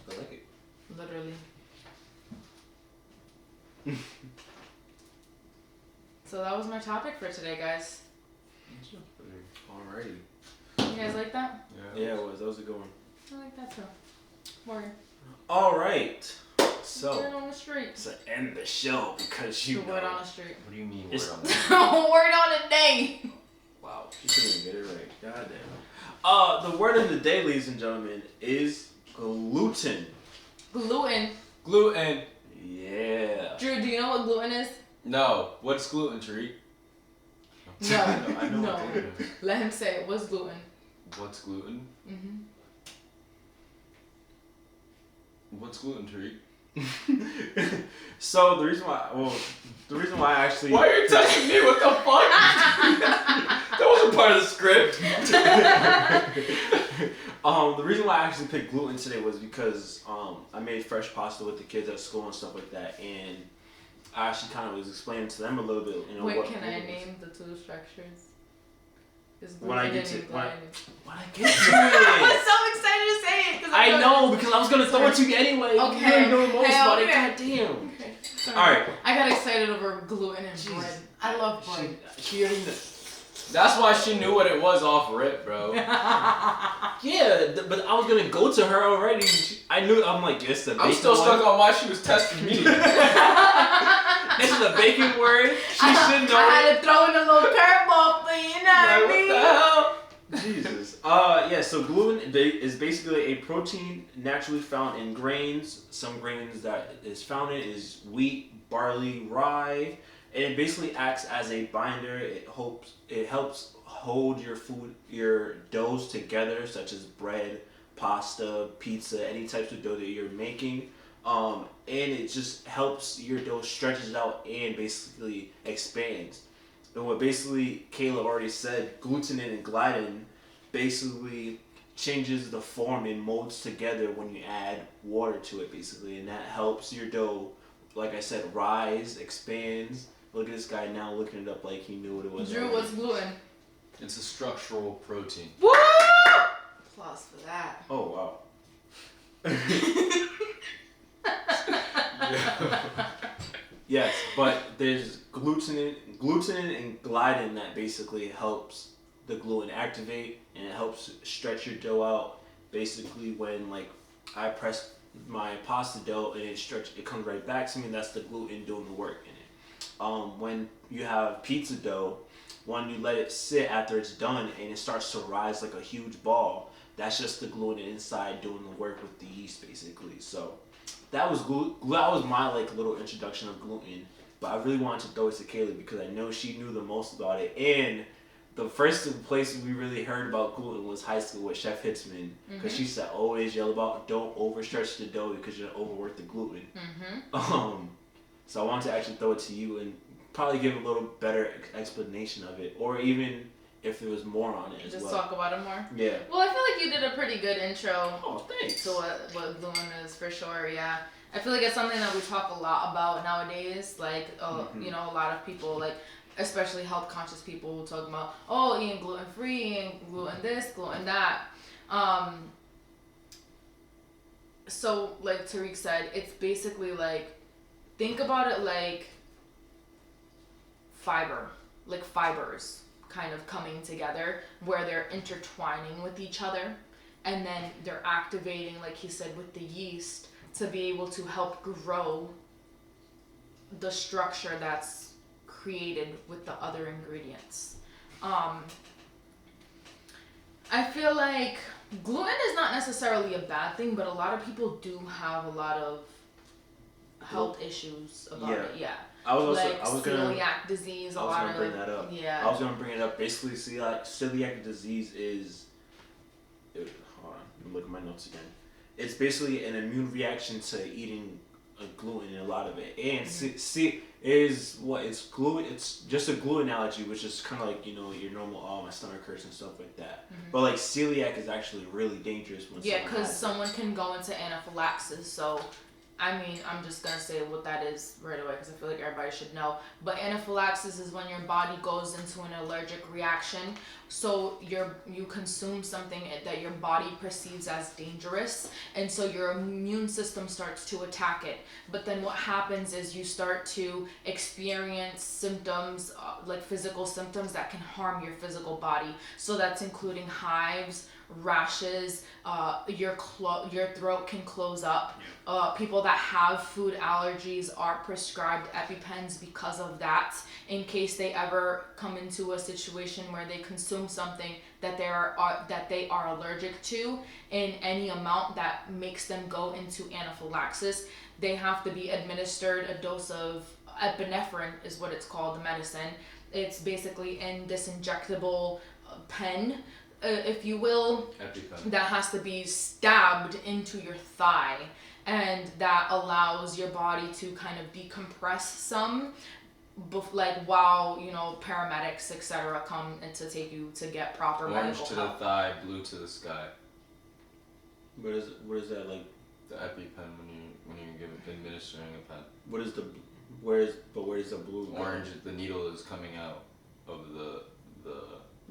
I like it. Literally. So that was my topic for today, guys. Alrighty. You guys like that? Yeah, it was. That was a good one. I like that too. Word. Alright. So. Word on the street. To end the show, because you word on the street. What do you mean word on the street? Word on the day. Wow, she couldn't even get it right. God damn. The word of the day, ladies and gentlemen, is gluten. Gluten. Gluten. Yeah. Drew, do you know what gluten is? No. What's gluten, Tariq? No. I know No. what gluten is. Let him say it. What's gluten? What's gluten? Mm-hmm. What's gluten, Tariq? So the reason why I actually. Why are you touching me? What the fuck? That wasn't part of the script. The reason why I actually picked gluten today was because I made fresh pasta with the kids at school and stuff like that, and I actually kind of was explaining to them a little bit. Wait, can I name the two structures? When I get to it. I was so excited to say it. I know, because I was gonna throw it to you anyway. Okay. You know most about it. Okay. God damn. Okay. All right. I got excited over gluten and bread. I love bread. She already knew. That's why she knew what it was off rip, bro. Yeah, but I was gonna go to her already. I knew. I'm like, yes, the bacon. I'm still stuck on why she was testing me. This is a bacon word. She should know. I had to throw in a little curveball for you, know what I mean? What the hell? Jesus. Yeah, so gluten is basically a protein naturally found in grains. Some grains that is found in is wheat, barley, rye, and it basically acts as a binder. It helps hold your doughs together, such as bread, pasta, pizza, any types of dough that you're making. And it just helps your dough stretches out and basically expands. And what basically Keyla already said, gluten and gliadin basically changes the form and molds together when you add water to it, basically, and that helps your dough like I said, rise, expands. Look at this guy now looking it up like he knew what it was. Drew, already. what's gluten? It's a structural protein. Woo! Applause for that. Oh wow. Yes, but there's gluten and gliadin that basically helps the gluten activate, and it helps stretch your dough out. Basically, when like I press my pasta dough and it comes right back to me. That's the gluten doing the work in it. When you have pizza dough, when you let it sit after it's done and it starts to rise like a huge ball, that's just the gluten inside doing the work with the yeast, basically. So that was that was my like little introduction of gluten. But I really wanted to throw it to Keyla because I know she knew the most about it. And the first place we really heard about gluten was high school with Chef Hitzman, because she said always yell about don't overstretch the dough because you're gonna overwork the gluten. So I wanted to actually throw it to you and probably give a little better explanation of it, or even if there was more on it as Just well. talk about it more? Yeah. Well, I feel like you did a pretty good intro Oh, thanks. to what gluten is, for sure, yeah. I feel like it's something that we talk a lot about nowadays. Like, you know, a lot of people, like, especially health conscious people, will talk about, oh, eating gluten free, eating gluten this, gluten that. So, like Tariq said, it's basically like, think about it like fibers kind of coming together where they're intertwining with each other, and then they're activating, like he said, with the yeast to be able to help grow the structure that's created with the other ingredients. I feel like gluten is not necessarily a bad thing, but a lot of people do have a lot of health issues about it. Yeah. I was celiac disease. I was gonna bring that up. Yeah. I was gonna bring it up. Basically, celiac disease is. Hold on, let me look at my notes again. It's basically an immune reaction to eating gluten, a lot of it, and is what it's gluten. It's just a gluten allergy, which is kind of like, you know, your normal my stomach hurts and stuff like that. But like celiac is actually really dangerous when because someone can go into anaphylaxis. So I mean, I'm just going to say what that is right away because I feel like everybody should know. But anaphylaxis is when your body goes into an allergic reaction. So you consume something that your body perceives as dangerous. And so your immune system starts to attack it. But then what happens is you start to experience symptoms, like physical symptoms that can harm your physical body. So that's including hives, rashes, your throat can close up. People that have food allergies are prescribed EpiPens because of that, in case they ever come into a situation where they consume something that they are allergic to in any amount that makes them go into anaphylaxis. They have to be administered a dose of epinephrine, is what it's called, the medicine. It's basically in this injectable pen, if you will, EpiPen, that has to be stabbed into your thigh, and that allows your body to kind of decompress some, like while, you know, paramedics, etc., come and to take you to get proper medical help. Orange to the thigh, blue to the sky. What is that like? The EpiPen when you're administering a pen. Where is the blue? Orange. The needle is coming out of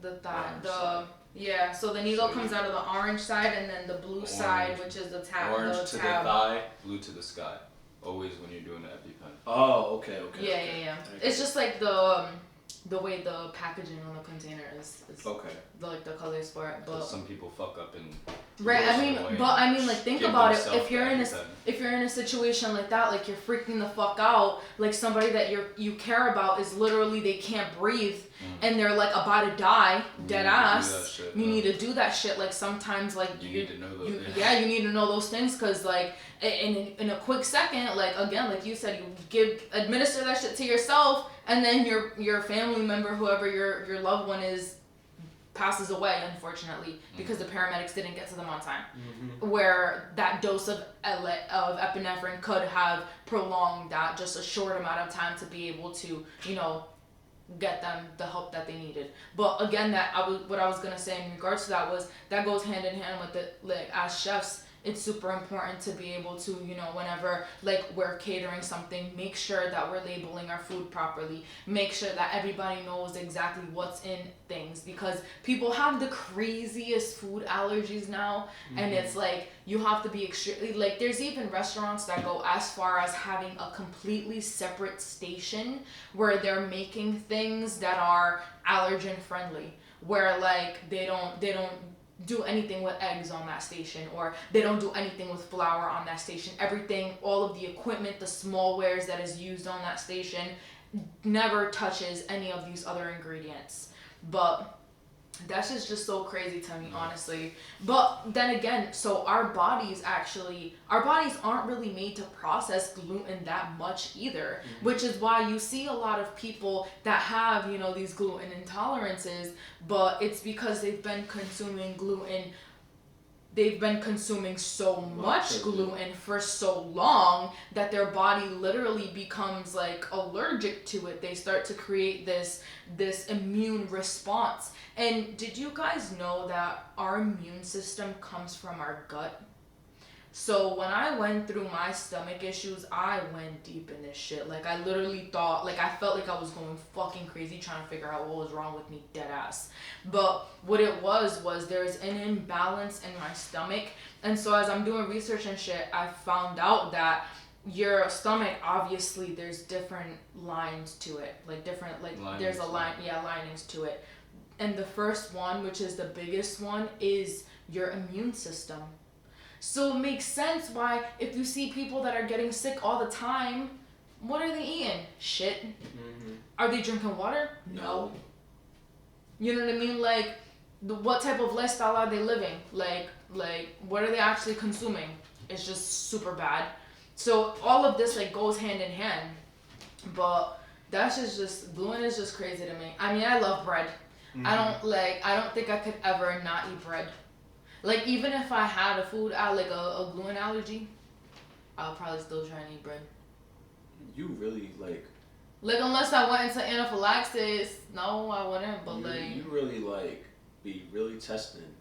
the thigh. Yeah, so the needle comes out of the orange side, and then the blue side, which is the tab. Orange to the thigh, blue to the sky. Always when you're doing the EpiPen. Oh, okay. Yeah. It's just like the way the packaging on the container is okay. The colors for it, but some people fuck up and. Right, I mean, like, think about it. If you're in a situation like that, like, you're freaking the fuck out, like, somebody that you care about is literally, they can't breathe, and they're like about to die, dead ass. You need to do that shit. Like, sometimes, like, you need to know those. You need to know those things, because, like, in a quick second, like, again, like you said, you administer that shit to yourself, and then your family member, whoever your loved one is, passes away, unfortunately, because the paramedics didn't get to them on time. Where that dose of epinephrine could have prolonged that just a short amount of time to be able to, you know, get them the help that they needed. But again, what I was gonna say in regards to that was that goes hand in hand with it. Like, as chefs, it's super important to be able to, you know, whenever like we're catering something, make sure that we're labeling our food properly. Make sure that everybody knows exactly what's in things, because people have the craziest food allergies now. And it's like you have to be extremely, like there's even restaurants that go as far as having a completely separate station where they're making things that are allergen friendly, where like they don't do anything with eggs on that station, or they don't do anything with flour on that station. Everything, all of the equipment, the small wares that is used on that station never touches any of these other ingredients. But that's just so crazy to me, honestly. But then again, so our bodies aren't really made to process gluten that much either, which is why you see a lot of people that have, you know, these gluten intolerances, but it's because they've been consuming so much gluten for so long that their body literally becomes like allergic to it. They start to create this immune response. And did you guys know that our immune system comes from our gut? So when I went through my stomach issues, I went deep in this shit. Like I literally thought, like I felt like I was going fucking crazy trying to figure out what was wrong with me, dead ass. But what it was there's an imbalance in my stomach. And so as I'm doing research and shit, I found out that your stomach, obviously there's different lines to it. Like different, like linings, there's a line, linings to it. And the first one, which is the biggest one, is your immune system. So it makes sense why if you see people that are getting sick all the time, what are they eating? Shit. Are they drinking water? No. You know what I mean? Like, what type of lifestyle are they living? Like what are they actually consuming? It's just super bad. So all of this like goes hand in hand. But that's just gluten is just crazy to me. I mean, I love bread. I don't think I could ever not eat bread. Like, even if I had a gluten allergy, I'll probably still try and eat bread. You really, like, unless I went into anaphylaxis, no, I wouldn't, but, You really, like, be really testing.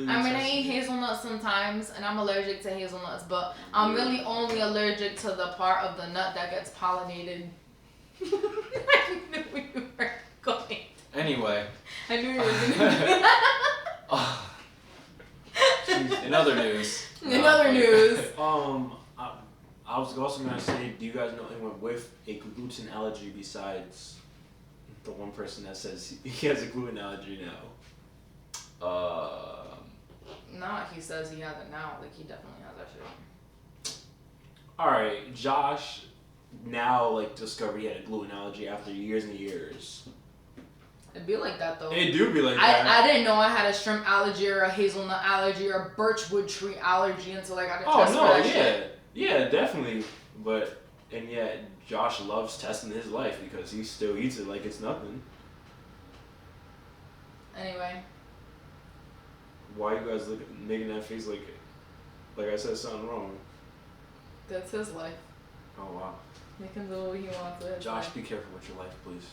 I eat hazelnuts sometimes, and I'm allergic to hazelnuts, but I'm really only allergic to the part of the nut that gets pollinated. I knew you were going. Anyway. I knew you were going to do that. In other news. I was also gonna say, do you guys know anyone with a gluten allergy besides the one person that says he has a gluten allergy now? Not he says he has it now. Like, he definitely has that shit. All right, Josh now like discovered he had a gluten allergy after years and years. It'd be like that though. It do be like that. I didn't know I had a shrimp allergy or a hazelnut allergy or a birchwood tree allergy until I got a test for that shit. Yeah, definitely. But and yet Josh loves testing his life because he still eats it like it's nothing. Anyway. Why you guys making that face like I said something wrong? That's his life. Oh wow. Make him do what he wants with. Josh, be careful with your life, please.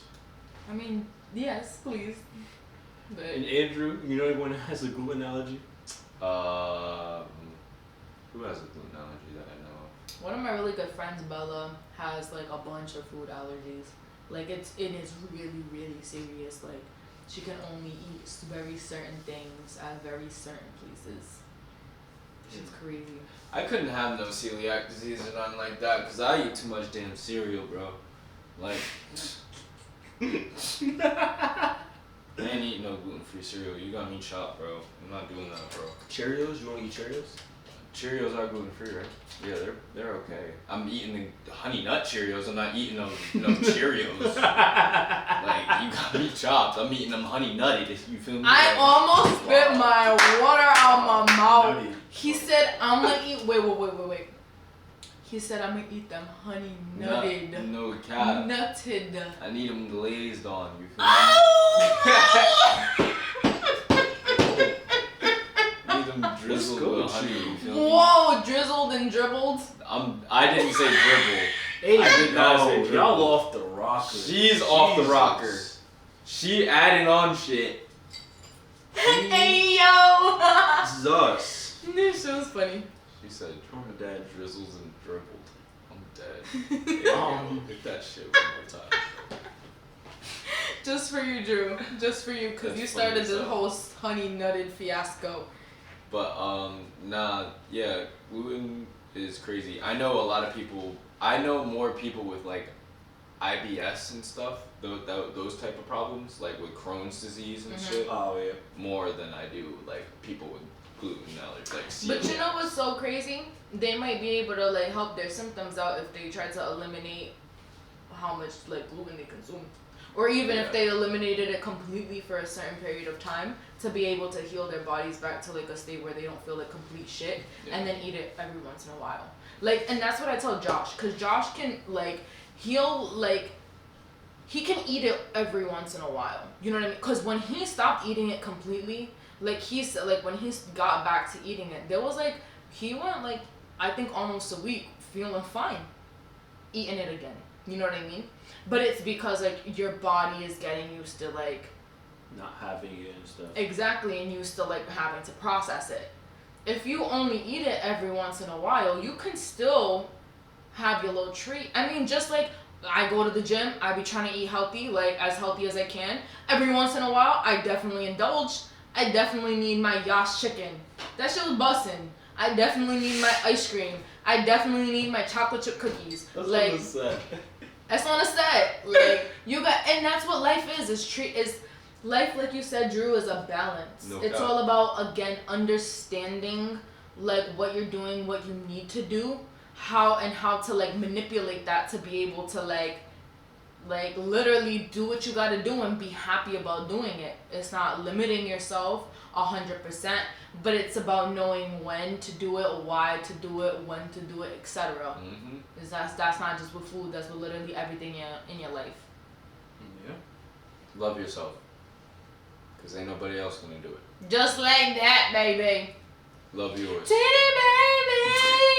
I mean, yes, please. But and Andrew, you know anyone that has a gluten allergy? Who has a gluten allergy that I know of? One of my really good friends, Bella, has like a bunch of food allergies. Like it is really, really serious. Like she can only eat very certain things at very certain places. She's crazy. I couldn't have no celiac disease or nothing like that because I eat too much damn cereal, bro. Like, I ain't eating no gluten-free cereal. You got me chopped, bro. I'm not doing that, bro. Cheerios? You want to eat Cheerios? Cheerios are gluten-free, right? Yeah, they're okay. I'm eating the Honey Nut Cheerios. I'm not eating no Cheerios. Like, you got me chopped. I'm eating them Honey Nutty. You feel me? I almost spit my water out my mouth. Nutty. He said, I'm gonna eat. Wait. He said, I'm gonna eat them honey nutted. No cap. Nutted. I need them glazed on. You feel me? Oh! Need them drizzled with honey. You feel me? Whoa, drizzled and dribbled. I didn't say dribble. Hey, I did not say dribble. Y'all off the rocker. She's off the rocker. She adding on shit. Hey yo! This is us. This shit was funny. She said, Oh, Dad. drizzles and dribbled. I'm dead. Yeah, hit that shit one more time. Just for you, Drew. Just for you, because That's you funny started as this hell. whole honey nutted fiasco. But nah, yeah, gluten is crazy. I know a lot of people. I know more people with like IBS and stuff. Those type of problems, like with Crohn's disease and shit, Oh yeah. more than I do like people with gluten allergies. Like But you celiac. know what's so crazy? They might be able to like help their symptoms out if they try to eliminate how much like gluten they consume. Or even if Yeah. they eliminated it completely for a certain period of time to be able to heal their bodies back to like a state where they don't feel like complete shit and then eat it every once in a while. Like, and that's what I tell Josh, cause Josh can like, he can eat it every once in a while. You know what I mean? Cause when he stopped eating it completely, like when he got back to eating it, there was like, he went like, I think almost a week feeling fine, eating it again. You know what I mean? But it's because like your body is getting used to like Not having it and stuff. exactly and used to like having to process it. If you only eat it every once in a while, you can still have your little treat. I mean, just like I go to the gym, I be trying to eat healthy, like as healthy as I can. Every once in a while, I definitely indulge. I definitely need my Yash chicken. That shit was bussin'. I definitely need my ice cream. I definitely need my chocolate chip cookies. That's like what it said. that's on a set. Like you got, and that's what life is. Is life, like you said, Drew, is a balance. No It's doubt. all about again understanding like what you're doing, what you need to do, how to like manipulate that to be able to like literally do what you gotta do and be happy about doing it. It's not limiting yourself 100%, but it's about knowing when to do it, why to do it, when to do it, etc. Mm-hmm. Is that's not just with food, that's with literally everything in your life. Yeah. Love yourself, cause ain't nobody else gonna do it. Just like that, baby. Love yours. Titty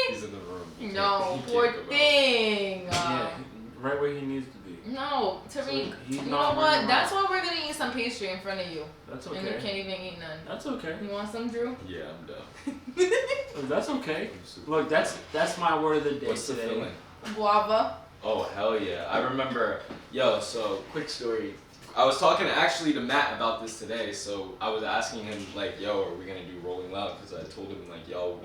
He's in the room. baby. He No, can't poor go out. thing. Yeah. Right where he needs to be. No, Tariq. he's You know not what? running That's around. why we're gonna eat some pastry in front of you, That's and you okay. can't even eat none. That's okay. You want some, Drew? Yeah, I'm done. That's okay. I'm super- Look, that's my word of the day What's the today. feeling? Guava. Oh hell yeah! I remember. Yo, so quick story. I was talking actually to Matt about this today. So I was asking him like, "Yo, are we gonna do Rolling Loud?" Because I told him like, "Yo,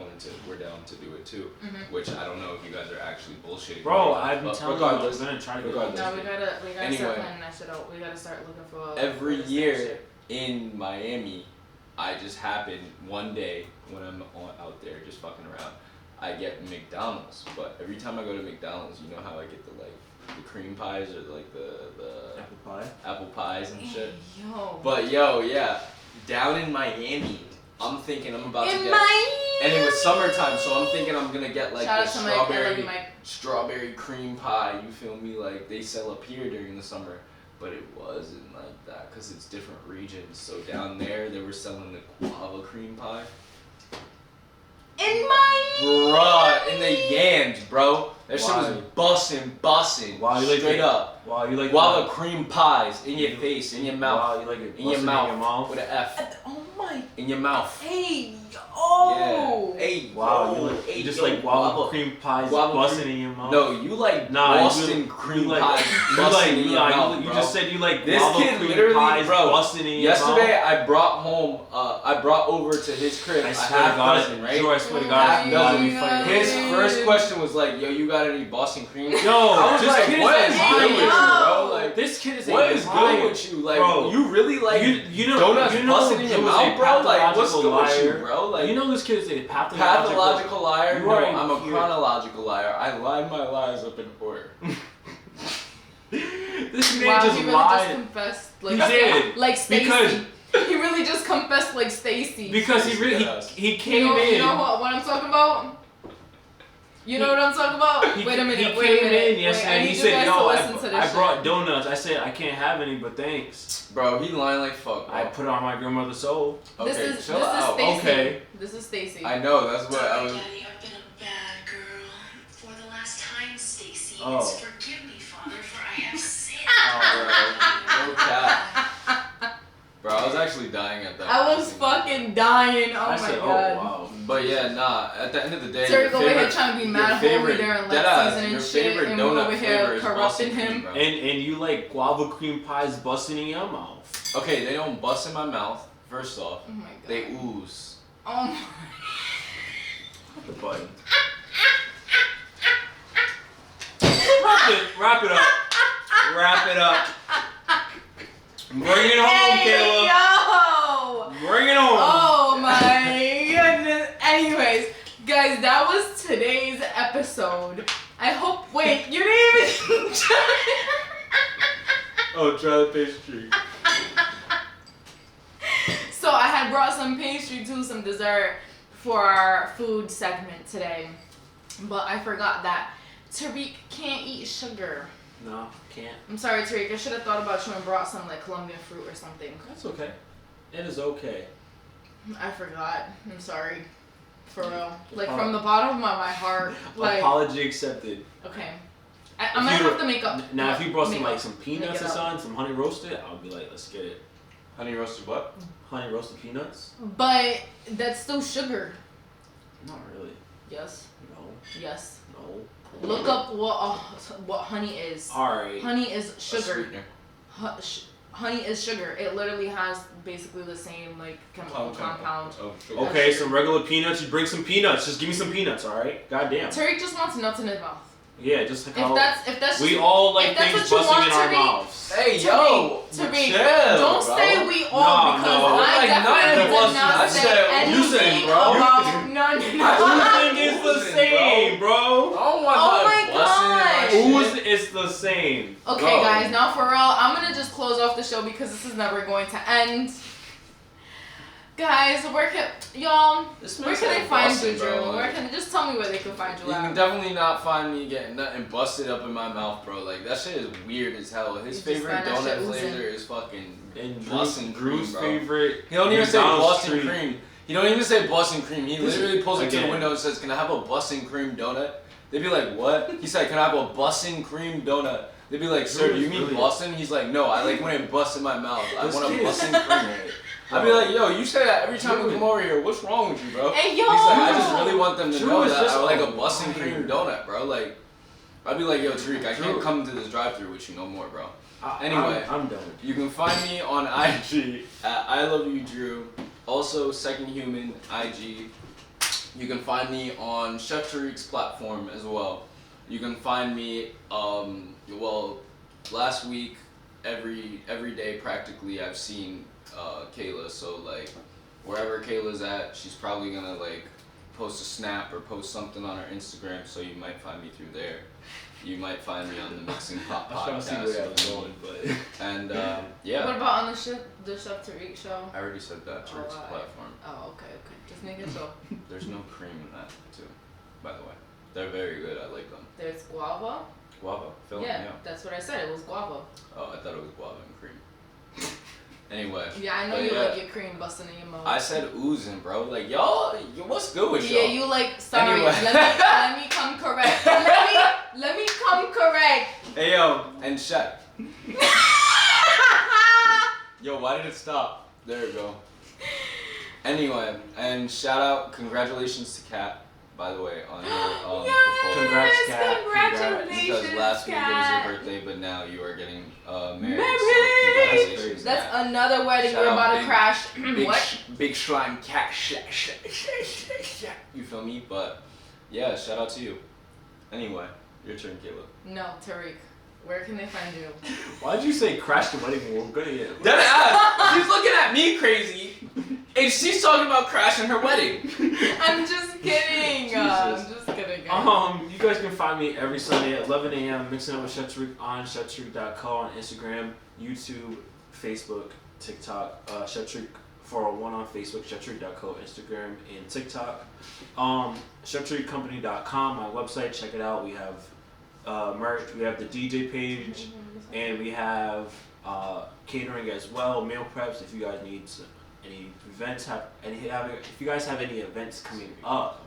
we're down to do it too." Mhm. Which I don't know if you guys are actually bullshitting. Bro, me, I've been but telling you I was regardless, gonna try to get regardless. No, we gotta Anyway. start planning that shit out. We gotta start looking for Every for this year shit. in Miami, I just happened one day when I'm out there just fucking around, I get McDonald's. But every time I go to McDonald's, you know how I get the cream pies or like the apple pie. apple pies and shit. Yo. But yo, yeah, down in Miami, I'm thinking I'm about to In get, Miami. and it was summertime, so I'm thinking I'm gonna get like Shout the out to Mike. I love strawberry you, Mike. strawberry cream pie. You feel me? Like they sell up here during the summer, but it wasn't like that because it's different regions. So down there, they were selling the guava cream pie. In Miami. Bruh, in the yams, bro. That shit was Why? bussin', Wow, you like straight it? up. Wow, you like Guava cream pies in your face, in your mouth, Wow, you like it in your busting mouth, with an F, Oh my. in your mouth. Hey. Oh. Yeah. Hey, Wow, yo, you like hey, you just yo, like guava cream pies guava busting cream- in your mouth. No, you like Nah, Boston you cream like, pies you busting like, in your nah, mouth, you bro. just said you like This guava kid cream literally, pies bro, busting in your Yesterday, mouth. I brought home, I brought over to his crib I a swear to half God, dozen, right? Drew, I swear to Oh God, Half you gotta be dozen. funny. His first question was like, "Yo, you got any Boston cream?" Yo, I was this like, kid "What is is a good with you, liar. bro? Like, This kid is what a is liar. good with you? Like, Bro, you really like you know, donuts you know busting in your Drew is a mouth, bro? Like, what's pathological good with you, liar. bro? Like, You know this kid is a pathological liar? You No, are I'm a here. chronological liar. I line my lies up in order. This man Wow, just he really lied. just confessed like He did. like Stacy. Because- He really just confessed like Stacy. Because he really Yes. he you came know, in. you know what I'm talking about? You know what I'm talking about? He, Wait a minute. he Wait a came minute. in yesterday Wait, I and need he you said, guys "Yo, to listen to this I shit. brought donuts." I said, "I can't have any, but thanks." Bro, he lying like fuck, bro. I put it on my grandmother's soul. Okay, This is chill out. Stacy. Okay. This is Stacy. I know, that's what I was. Daddy, I've been a bad girl. For the last time, Stacy, Oh. forgive me, Father, for I have sinned. Oh, bro. No cap. Bro, I was actually dying at that. I was fucking dying. Oh I my said, god. "Oh wow." But yeah, nah. At the end of the day, Tariq over here trying to be mad over there and like seasoning your shit, favorite and we're donut over flavor here is corrupting Boston cream, him. bro. And you like guava cream pies busting in your mouth. Okay, they don't bust in my mouth. First off, Oh my god. they ooze. Oh my. The button. Wrap it up. Wrap it up. Bring it home, Hey, Kayla. yo! Bring it home. Oh my goodness. Anyways, guys, that was today's episode. I hope. Wait, you didn't even. Oh, try the pastry. So I had brought some pastry too, some dessert for our food segment today, but I forgot that Tariq can't eat sugar. No, can't. I'm sorry, Tariq. I should have thought about you and brought some like Colombian fruit or something. That's okay. It is okay. I forgot. I'm sorry. For real. Like from the bottom of my heart. Like. Apology accepted. Okay. I'm gonna have to make up. Now, if you brought some make some peanuts or something, some honey roasted, I'll be like, let's get it. Honey roasted what? Honey roasted peanuts? But that's still sugar. Not really. Yes. No. Yes. No. Look up what honey is. All right. Honey is A sugar. sweetener. Honey is sugar. It literally has basically the same like chemical compound. of sugar. Okay, some regular peanuts. You bring some peanuts. Just give me some peanuts, all right? Goddamn. Tariq just wants nuts in his mouth. Yeah, just like If how that's we all like if that's things what you busting in want our to be- mouths. Hey, Tariq, yo! Tariq, chill, don't bro. say we all No, because no. I Like, definitely nothing did was- not I say said anything oozing, bro. about no. Oozing is the same, bro. I don't want Oh nothing my busting in my gosh. shit. Ooze is the same. Okay, Go. guys, now for real, I'm gonna just close off the show because this is never going to end. Guys, where can they find you, Drew? Where can they just tell me where they can find you You can at? definitely not find me getting nothing busted up in my mouth, bro. Like, that shit is weird as hell. His You just favorite find that shit donut oozing. flavor is fucking And Boston Drew's cream, bro. favorite. He don't even say McDonald's Boston treat. cream. He don't even say Boston cream. He This literally is- pulls up to the again. window and says, "Can I have a Boston cream donut?" They'd be like, "What?" He said, "Can I have a Boston cream donut?" They'd be like, "Sir, do you mean Really? Boston?" He's like, "No, I like when it busts in my mouth. I This want a kid is- Boston cream." I'd be like, "Yo, you say that every time we come over here. What's wrong with you, bro?" Hey, He's yo! like, "I just really want them to Drew know is that just I like a a Boston liar. cream donut, bro." Like, I'd be like, "Yo, Tariq, I Drew. can't come to this drive-through with you no more, bro." I- Anyway. I'm done with you. You can find me on IG at I Love You Drew. Also, Second Human IG. You can find me on Chef Tariq's platform as well. You can find me, last week, every day practically I've seen Kayla. So like, wherever Kayla's at, she's probably gonna like post a snap or post something on her Instagram. So you might find me through there. You might find me on the Mixing Pot I was trying to see podcast. where that was going, but And What yeah, about on the Chef Tariq show? I already said that. Tariq's Alright. platform. Oh, okay. Just making sure. There's no cream in that too, by the way. They're very good. I like them. There's guava. Guava, fill Yeah, me out. that's what I said. It was guava. Oh, I thought it was guava and cream. Anyway. Yeah, I know but you yeah, like your cream busting in your mouth. I said oozing, bro. Like y'all, what's good with y'all? Yeah, you like. Sorry, Anyway. let me come correct. Let me come correct. Hey yo, and Shaq. Yo, why did it stop? There we go. Anyway, and shout out, congratulations to Kat, by the way, on your proposal. Congrats, Kat. Congratulations, Because last week it was Kat. your birthday, but now you are getting married. Married! So congratulations. That's Kat. another wedding Shout you're out about to big- crash. Big, What? big shrine cat. You feel me? But yeah, shout out to you. Anyway, your turn, Kayla. No, Tariq. Where can they find you? why'd you say crash the wedding? We're good at it. She's looking at me crazy, and she's talking about crashing her wedding. I'm just kidding. I'm Jesus. just kidding. Guys. You guys can find me every Sunday at 11 a.m. mixing up with Chef Tariq on cheftariq.co on Instagram, YouTube, Facebook, TikTok. Chef Tariq 401 on Facebook, cheftariq.co, Instagram, and TikTok. ChefTariqCompany.com, my website. Check it out. We have merch. We have the DJ page, and we have catering as well. Meal preps. If you guys need any events, if you guys have any events coming up.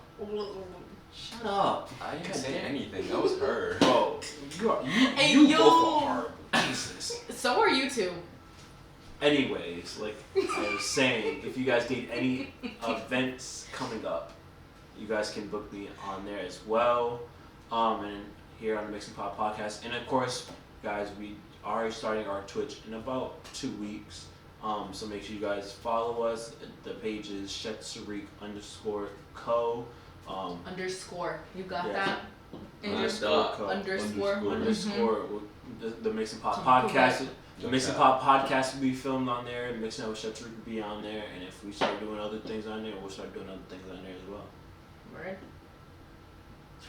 Shut up. I didn't say anything. That was her. Bro, Hey, you yo. both are hard. Jesus. So are you two. Anyways, like I was saying, if you guys need any events coming up, You guys can book me on there as well. And here on the Mixing Pot Podcast. And of course, guys, we are starting our Twitch in about 2 weeks. So make sure you guys follow us. The page is _co. Underscore. You got Yes. that? Underscore. Underscore. The Mixing Pot Come Podcast. correct. The Mixing Pot Podcast will be filmed on there. Mixing Up with Chef Tariq will be on there. And if we start doing other things on there, we'll start doing other things on there as well. Word.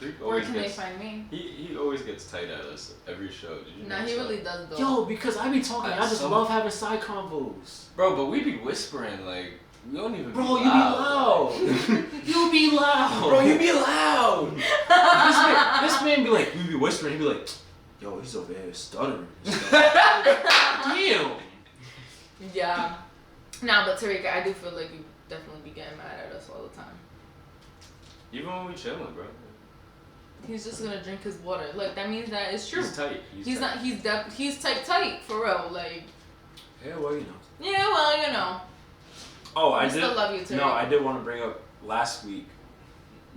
Tariq Where always can they gets find me? he always gets tight at us every show. Did you Nah, notice he that? really does though. Yo, because I be talking, I just Some- love having side convos. Bro, but we be whispering like we don't even. Bro, be you be loud. loud. You be loud. Bro, you be loud. this man be like, we be whispering, he be like, yo, he's over here stuttering. Damn. Yeah. Nah, but Tariq, I do feel like you definitely be getting mad at us all the time. Even when we chilling, bro. He's just gonna drink his water. Like that means that it's true. He's tight. He's tight. not. He's tight for real. Like. Yeah, well, you know. Yeah, well, you know. Oh, I I did. still love you, Tariq. No, I did want to bring up last week.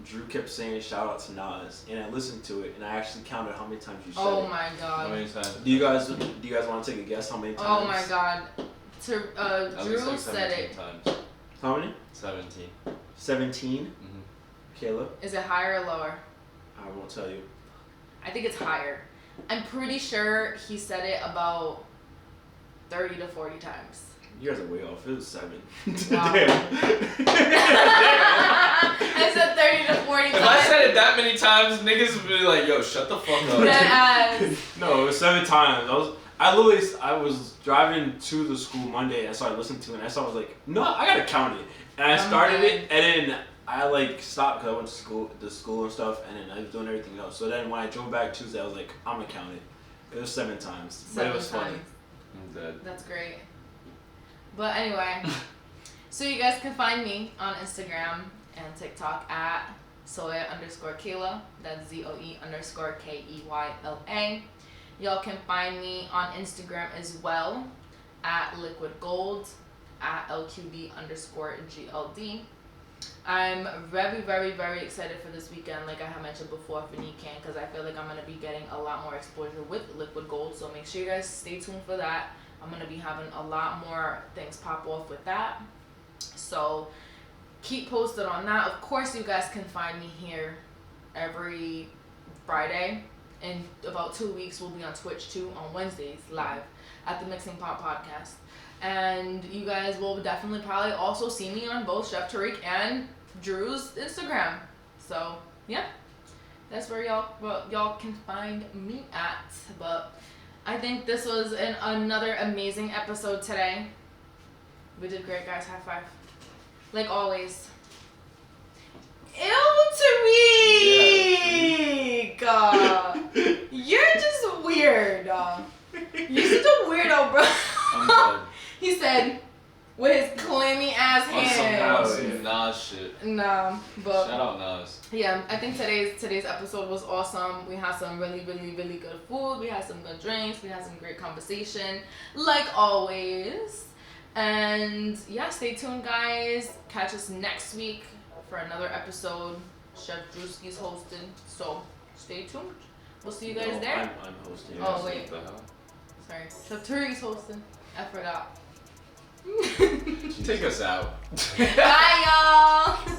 Drew kept saying shout out to Nas, and I listened to it, and I actually counted how many times you said Oh it. my How god. many times? Do you guys want to take a guess how many times? Oh my god. At Drew least like said 17 it. times. How many? 17. 17. Mhm. Kayla, Is it higher or lower? I won't tell you. I think it's higher. I'm pretty sure he said it about 30 to 40 times. You guys are way off. It was 7. Wow. Damn. I said 30 to 40 If I times. said it that many times, niggas would be like, yo, shut the fuck up. Deadass. No, it was 7 times. I was driving to the school Monday and I started listening to it and I was like, no, I gotta count it. And I started it and then I like stopped because I went to school and stuff and then I was doing everything else. So then when I drove back Tuesday, I was like, I'm gonna count it. It was 7 times, but it was 7 funny. times. I'm dead. That's great. But anyway, so you guys can find me on Instagram and TikTok at Soya_Keyla. That's ZOE_KEYLA. Y'all can find me on Instagram as well at Liquid Gold, at LQD_GLD. I'm very, very, very excited for this weekend, like I had mentioned before for Nikan, because I feel like I'm going to be getting a lot more exposure with Liquid Gold. So make sure you guys stay tuned for that. I'm going to be having a lot more things pop off with that. So keep posted on that. Of course, you guys can find me here every Friday. In about 2 weeks, we'll be on Twitch too, on Wednesdays, live at the Mixing Pot Podcast. And you guys will definitely probably also see me on both Chef Tariq and Drew's Instagram. So, yeah. That's where y'all can find me at. But I think this was another amazing episode today. We did great, guys. High five. Like always. Ew, Tariq! You're just weird. You're such a weirdo, bro. I'm dead. He said, with his clammy ass On hands. some Nas shit. Nah, but Shout out Nas. yeah, I think today's episode was awesome. We had some really, really, really good food. We had some good drinks. We had some great conversation, like always. And yeah, stay tuned, guys. Catch us next week for another episode. Chef Drewski's hosting, so stay tuned. We'll see you guys there. I'm hosting. Oh, wait. What the hell? Sorry, Chef Tariq's hosting. I forgot. Take us out. Bye, y'all.